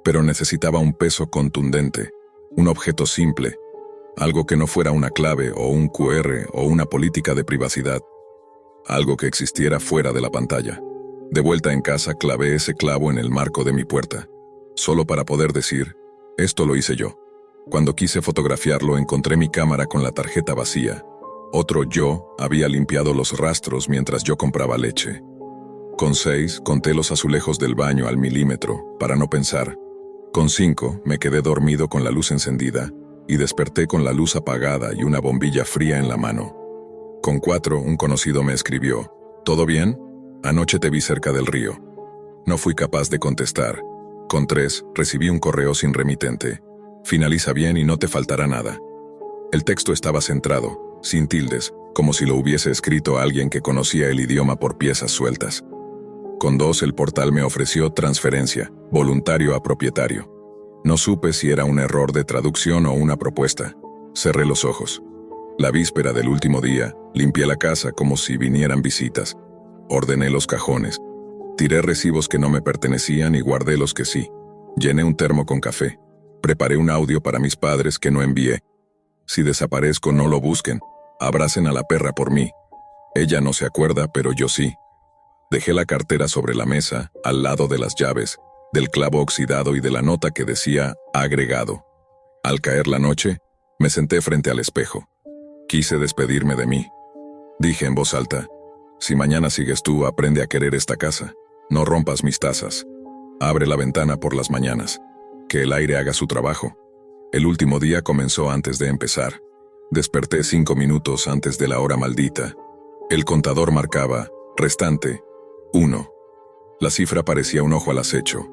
Speaker 1: Pero necesitaba un peso contundente, un objeto simple, algo que no fuera una clave o un QR o una política de privacidad. Algo que existiera fuera de la pantalla. De vuelta en casa clavé ese clavo en el marco de mi puerta, solo para poder decir, esto lo hice yo. Cuando quise fotografiarlo encontré mi cámara con la tarjeta vacía. Otro yo había limpiado los rastros mientras yo compraba leche. Con 6 conté los azulejos del baño al milímetro, para no pensar. Con 5 me quedé dormido con la luz encendida y desperté con la luz apagada y una bombilla fría en la mano. Con 4 un conocido me escribió, ¿todo bien? Anoche te vi cerca del río. No fui capaz de contestar. Con 3 recibí un correo sin remitente. Finaliza bien y no te faltará nada. El texto estaba centrado, sin tildes, como si lo hubiese escrito alguien que conocía el idioma por piezas sueltas. Con 2 el portal me ofreció transferencia, voluntario a propietario. No supe si era un error de traducción o una propuesta. Cerré los ojos. La víspera del último día, limpié la casa como si vinieran visitas. Ordené los cajones. Tiré recibos que no me pertenecían y guardé los que sí. Llené un termo con café. Preparé un audio para mis padres que no envié. Si desaparezco, no lo busquen. Abracen a la perra por mí. Ella no se acuerda, pero yo sí. Dejé la cartera sobre la mesa, al lado de las llaves, del clavo oxidado y de la nota que decía agregado. Al caer la noche, me senté frente al espejo. Quise despedirme de mí. Dije en voz alta, si mañana sigues tú, aprende a querer esta casa. No rompas mis tazas. Abre la ventana por las mañanas. Que el aire haga su trabajo. El último día comenzó antes de empezar. Desperté 5 minutos antes de la hora maldita. El contador marcaba, restante, 1. La cifra parecía un ojo al acecho.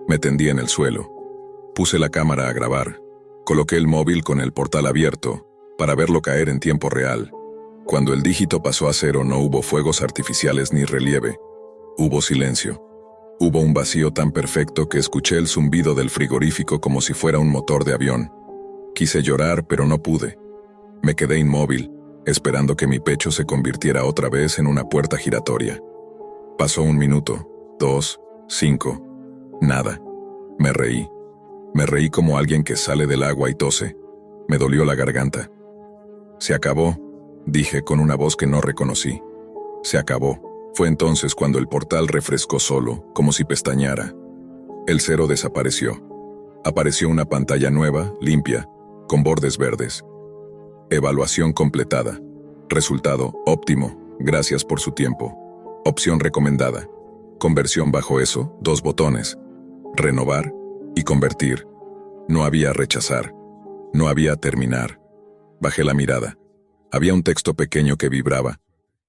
Speaker 1: Me tendí en el suelo. Puse la cámara a grabar. Coloqué el móvil con el portal abierto, para verlo caer en tiempo real. Cuando el dígito pasó a 0 no hubo fuegos artificiales ni relieve. Hubo silencio. Hubo un vacío tan perfecto que escuché el zumbido del frigorífico como si fuera un motor de avión. Quise llorar, pero no pude. Me quedé inmóvil, esperando que mi pecho se convirtiera otra vez en una puerta giratoria. Pasó 1 minuto, 2, 5. Nada. Me reí. Me reí como alguien que sale del agua y tose. Me dolió la garganta. Se acabó, dije con una voz que no reconocí. Se acabó. Fue entonces cuando el portal refrescó solo, como si pestañeara. El cero desapareció. Apareció una pantalla nueva, limpia, con bordes verdes. Evaluación completada. Resultado óptimo, gracias por su tiempo. Opción recomendada. Conversión bajo eso, 2 botones. Renovar y convertir. No había rechazar. No había terminar. Bajé la mirada. Había un texto pequeño que vibraba.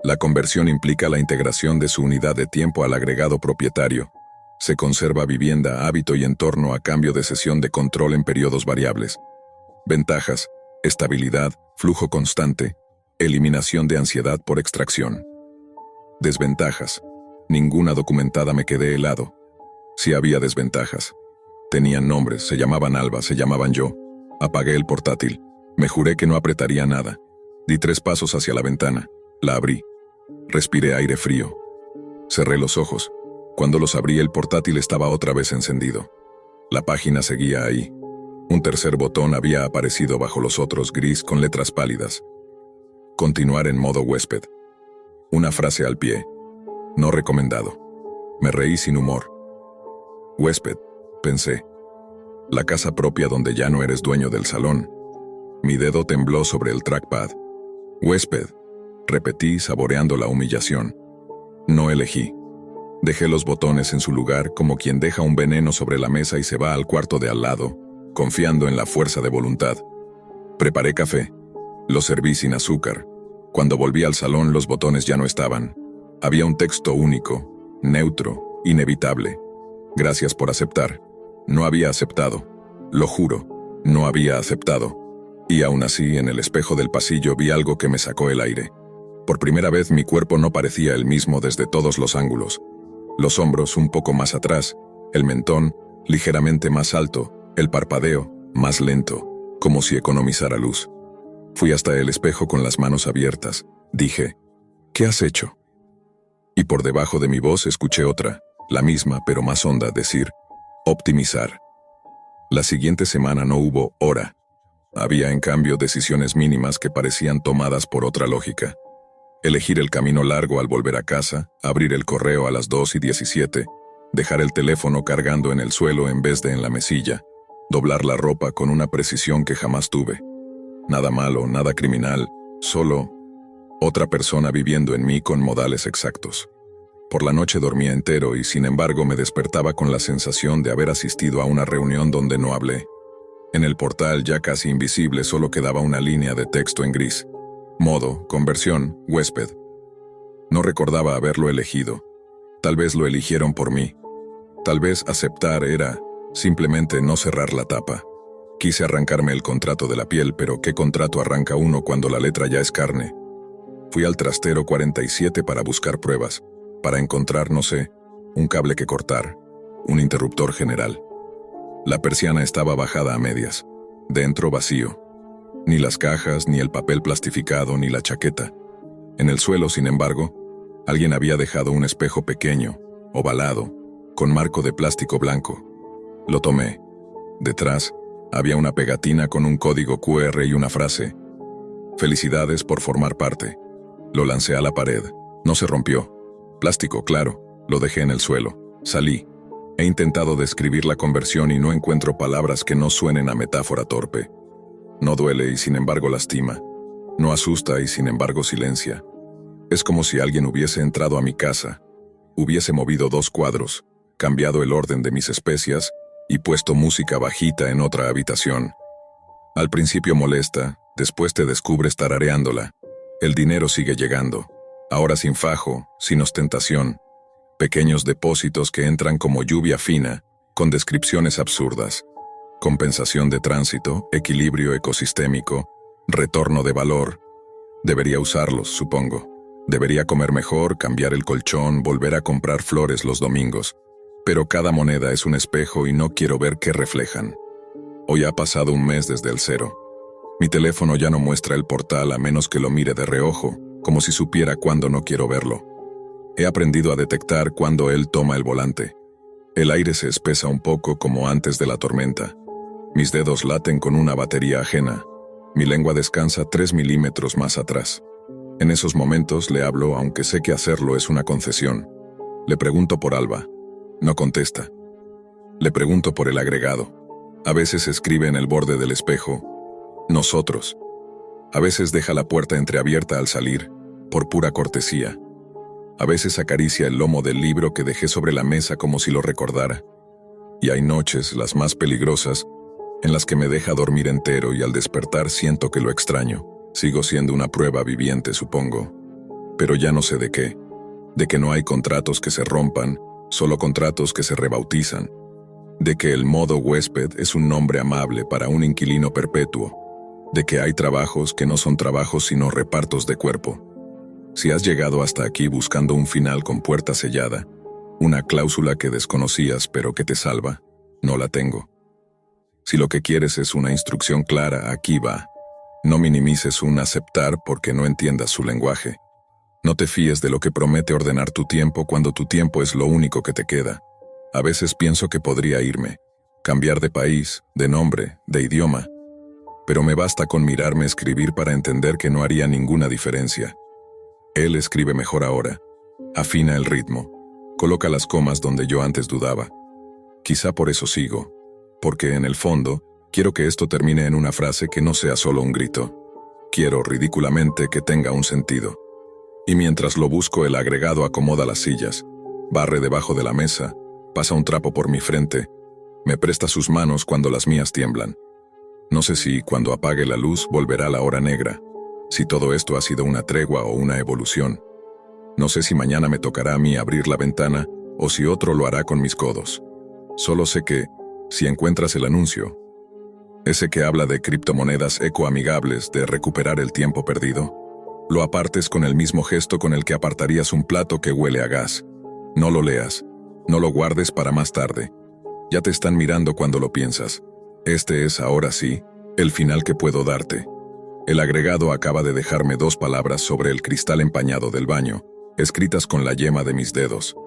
Speaker 1: La conversión implica la integración de su unidad de tiempo al agregado propietario. Se conserva vivienda, hábito y entorno a cambio de cesión de control en periodos variables. Ventajas: estabilidad, flujo constante, eliminación de ansiedad por extracción. Desventajas: ninguna documentada. Me quedé helado. Sí había desventajas. Tenían nombres, se llamaban Alba, se llamaban yo. Apagué el portátil. Me juré que no apretaría nada. Di 3 pasos hacia la ventana. La abrí. Respiré aire frío. Cerré los ojos. Cuando los abrí, el portátil estaba otra vez encendido. La página seguía ahí. Un tercer botón había aparecido bajo los otros, gris con letras pálidas. Continuar en modo huésped. Una frase al pie. No recomendado. Me reí sin humor. Huésped, pensé. La casa propia donde ya no eres dueño del salón. Mi dedo tembló sobre el trackpad. Huésped, repetí saboreando la humillación. No elegí. Dejé los botones en su lugar como quien deja un veneno sobre la mesa y se va al cuarto de al lado, confiando en la fuerza de voluntad. Preparé café. Lo serví sin azúcar. Cuando volví al salón, los botones ya no estaban. Había un texto único, neutro, inevitable. Gracias por aceptar. No había aceptado. Lo juro, no había aceptado. Y aún así, en el espejo del pasillo vi algo que me sacó el aire. Por primera vez mi cuerpo no parecía el mismo desde todos los ángulos. Los hombros un poco más atrás, el mentón ligeramente más alto, el parpadeo más lento, como si economizara luz. Fui hasta el espejo con las manos abiertas. Dije, ¿qué has hecho? Y por debajo de mi voz escuché otra, la misma pero más honda, decir, optimizar. La siguiente semana no hubo hora. Había en cambio decisiones mínimas que parecían tomadas por otra lógica. Elegir el camino largo al volver a casa, abrir el correo a las 2:17, dejar el teléfono cargando en el suelo en vez de en la mesilla, doblar la ropa con una precisión que jamás tuve. Nada malo, nada criminal, solo otra persona viviendo en mí con modales exactos. Por la noche dormía entero y sin embargo me despertaba con la sensación de haber asistido a una reunión donde no hablé. En el portal, ya casi invisible, solo quedaba una línea de texto en gris. Modo, conversión, huésped. No recordaba haberlo elegido. Tal vez lo eligieron por mí. Tal vez aceptar era simplemente no cerrar la tapa. Quise arrancarme el contrato de la piel, pero ¿qué contrato arranca uno cuando la letra ya es carne? Fui al trastero 47 para buscar pruebas, para encontrar, no sé, un cable que cortar, un interruptor general. La persiana estaba bajada a medias. Dentro vacío. Ni las cajas, ni el papel plastificado, ni la chaqueta. En el suelo, sin embargo, alguien había dejado un espejo pequeño, ovalado, con marco de plástico blanco. Lo tomé. Detrás, había una pegatina con un código QR y una frase. Felicidades por formar parte. Lo lancé a la pared. No se rompió. Plástico, claro. Lo dejé en el suelo. Salí. He intentado describir la conversión y no encuentro palabras que no suenen a metáfora torpe. No duele y sin embargo lastima. No asusta y sin embargo silencia. Es como si alguien hubiese entrado a mi casa, hubiese movido 2 cuadros, cambiado el orden de mis especias y puesto música bajita en otra habitación. Al principio molesta, después te descubres tarareándola. El dinero sigue llegando, ahora sin fajo, sin ostentación. Pequeños depósitos que entran como lluvia fina, con descripciones absurdas. Compensación de tránsito, equilibrio ecosistémico, retorno de valor. Debería usarlos, supongo. Debería comer mejor, cambiar el colchón, volver a comprar flores los domingos. Pero cada moneda es un espejo y no quiero ver qué reflejan. Hoy ha pasado un mes desde el cero. Mi teléfono ya no muestra el portal a menos que lo mire de reojo, como si supiera cuándo no quiero verlo. He aprendido a detectar cuando él toma el volante. El aire se espesa un poco como antes de la tormenta. Mis dedos laten con una batería ajena. Mi lengua descansa 3 milímetros más atrás. En esos momentos le hablo, aunque sé que hacerlo es una concesión. Le pregunto por Alba. No contesta. Le pregunto por el agregado. A veces escribe en el borde del espejo, nosotros. A veces deja la puerta entreabierta al salir, por pura cortesía. A veces acaricia el lomo del libro que dejé sobre la mesa como si lo recordara. Y hay noches, las más peligrosas, en las que me deja dormir entero y al despertar siento que lo extraño. Sigo siendo una prueba viviente, supongo. Pero ya no sé de qué. De que no hay contratos que se rompan, solo contratos que se rebautizan. De que el modo huésped es un nombre amable para un inquilino perpetuo. De que hay trabajos que no son trabajos sino repartos de cuerpo. Si has llegado hasta aquí buscando un final con puerta sellada, una cláusula que desconocías pero que te salva, no la tengo. Si lo que quieres es una instrucción clara, aquí va. No minimices un aceptar porque no entiendas su lenguaje. No te fíes de lo que promete ordenar tu tiempo cuando tu tiempo es lo único que te queda. A veces pienso que podría irme, cambiar de país, de nombre, de idioma. Pero me basta con mirarme escribir para entender que no haría ninguna diferencia. Él escribe mejor ahora. Afina el ritmo. Coloca las comas donde yo antes dudaba. Quizá por eso sigo. Porque en el fondo, quiero que esto termine en una frase que no sea solo un grito. Quiero, ridículamente, que tenga un sentido. Y mientras lo busco, el agregado acomoda las sillas, barre debajo de la mesa, pasa un trapo por mi frente, me presta sus manos cuando las mías tiemblan. No sé si, cuando apague la luz, volverá la hora negra, si todo esto ha sido una tregua o una evolución. No sé si mañana me tocará a mí abrir la ventana o si otro lo hará con mis codos. Solo sé que, si encuentras el anuncio, ese que habla de criptomonedas ecoamigables, de recuperar el tiempo perdido, lo apartes con el mismo gesto con el que apartarías un plato que huele a gas. No lo leas, no lo guardes para más tarde. Ya te están mirando cuando lo piensas. Este es, ahora sí, el final que puedo darte. El agregado acaba de dejarme 2 palabras sobre el cristal empañado del baño, escritas con la yema de mis dedos.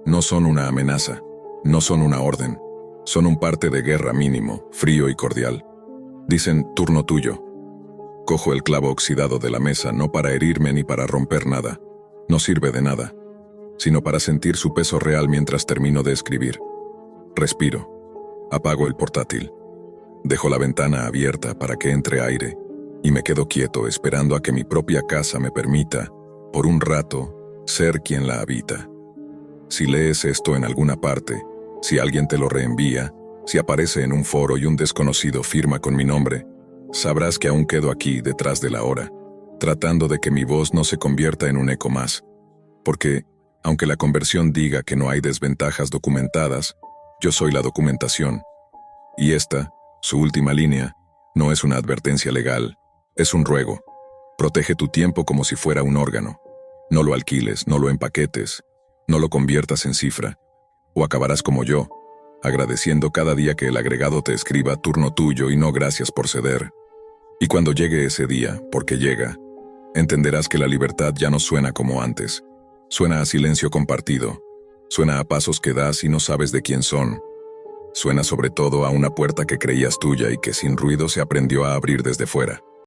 Speaker 1: No son una amenaza, no son una orden. Son un parte de guerra mínimo, frío y cordial. Dicen, turno tuyo. Cojo el clavo oxidado de la mesa no para herirme ni para romper nada. No sirve de nada. Sino para sentir su peso real mientras termino de escribir. Respiro. Apago el portátil. Dejo la ventana abierta para que entre aire. Y me quedo quieto esperando a que mi propia casa me permita, por un rato, ser quien la habita. Si lees esto en alguna parte, si alguien te lo reenvía, si aparece en un foro y un desconocido firma con mi nombre, sabrás que aún quedo aquí detrás de la hora, tratando de que mi voz no se convierta en un eco más. Porque, aunque la conversión diga que no hay desventajas documentadas, yo soy la documentación. Y esta, su última línea, no es una advertencia legal, es un ruego. Protege tu tiempo como si fuera un órgano. No lo alquiles, no lo empaquetes, no lo conviertas en cifra. O acabarás como yo, agradeciendo cada día que el agregado te escriba turno tuyo y no gracias por ceder. Y cuando llegue ese día, porque llega, entenderás que la libertad ya no suena como antes. Suena a silencio compartido, suena a pasos que das y no sabes de quién son. Suena sobre todo a una puerta que creías tuya y que sin ruido se aprendió a abrir desde fuera.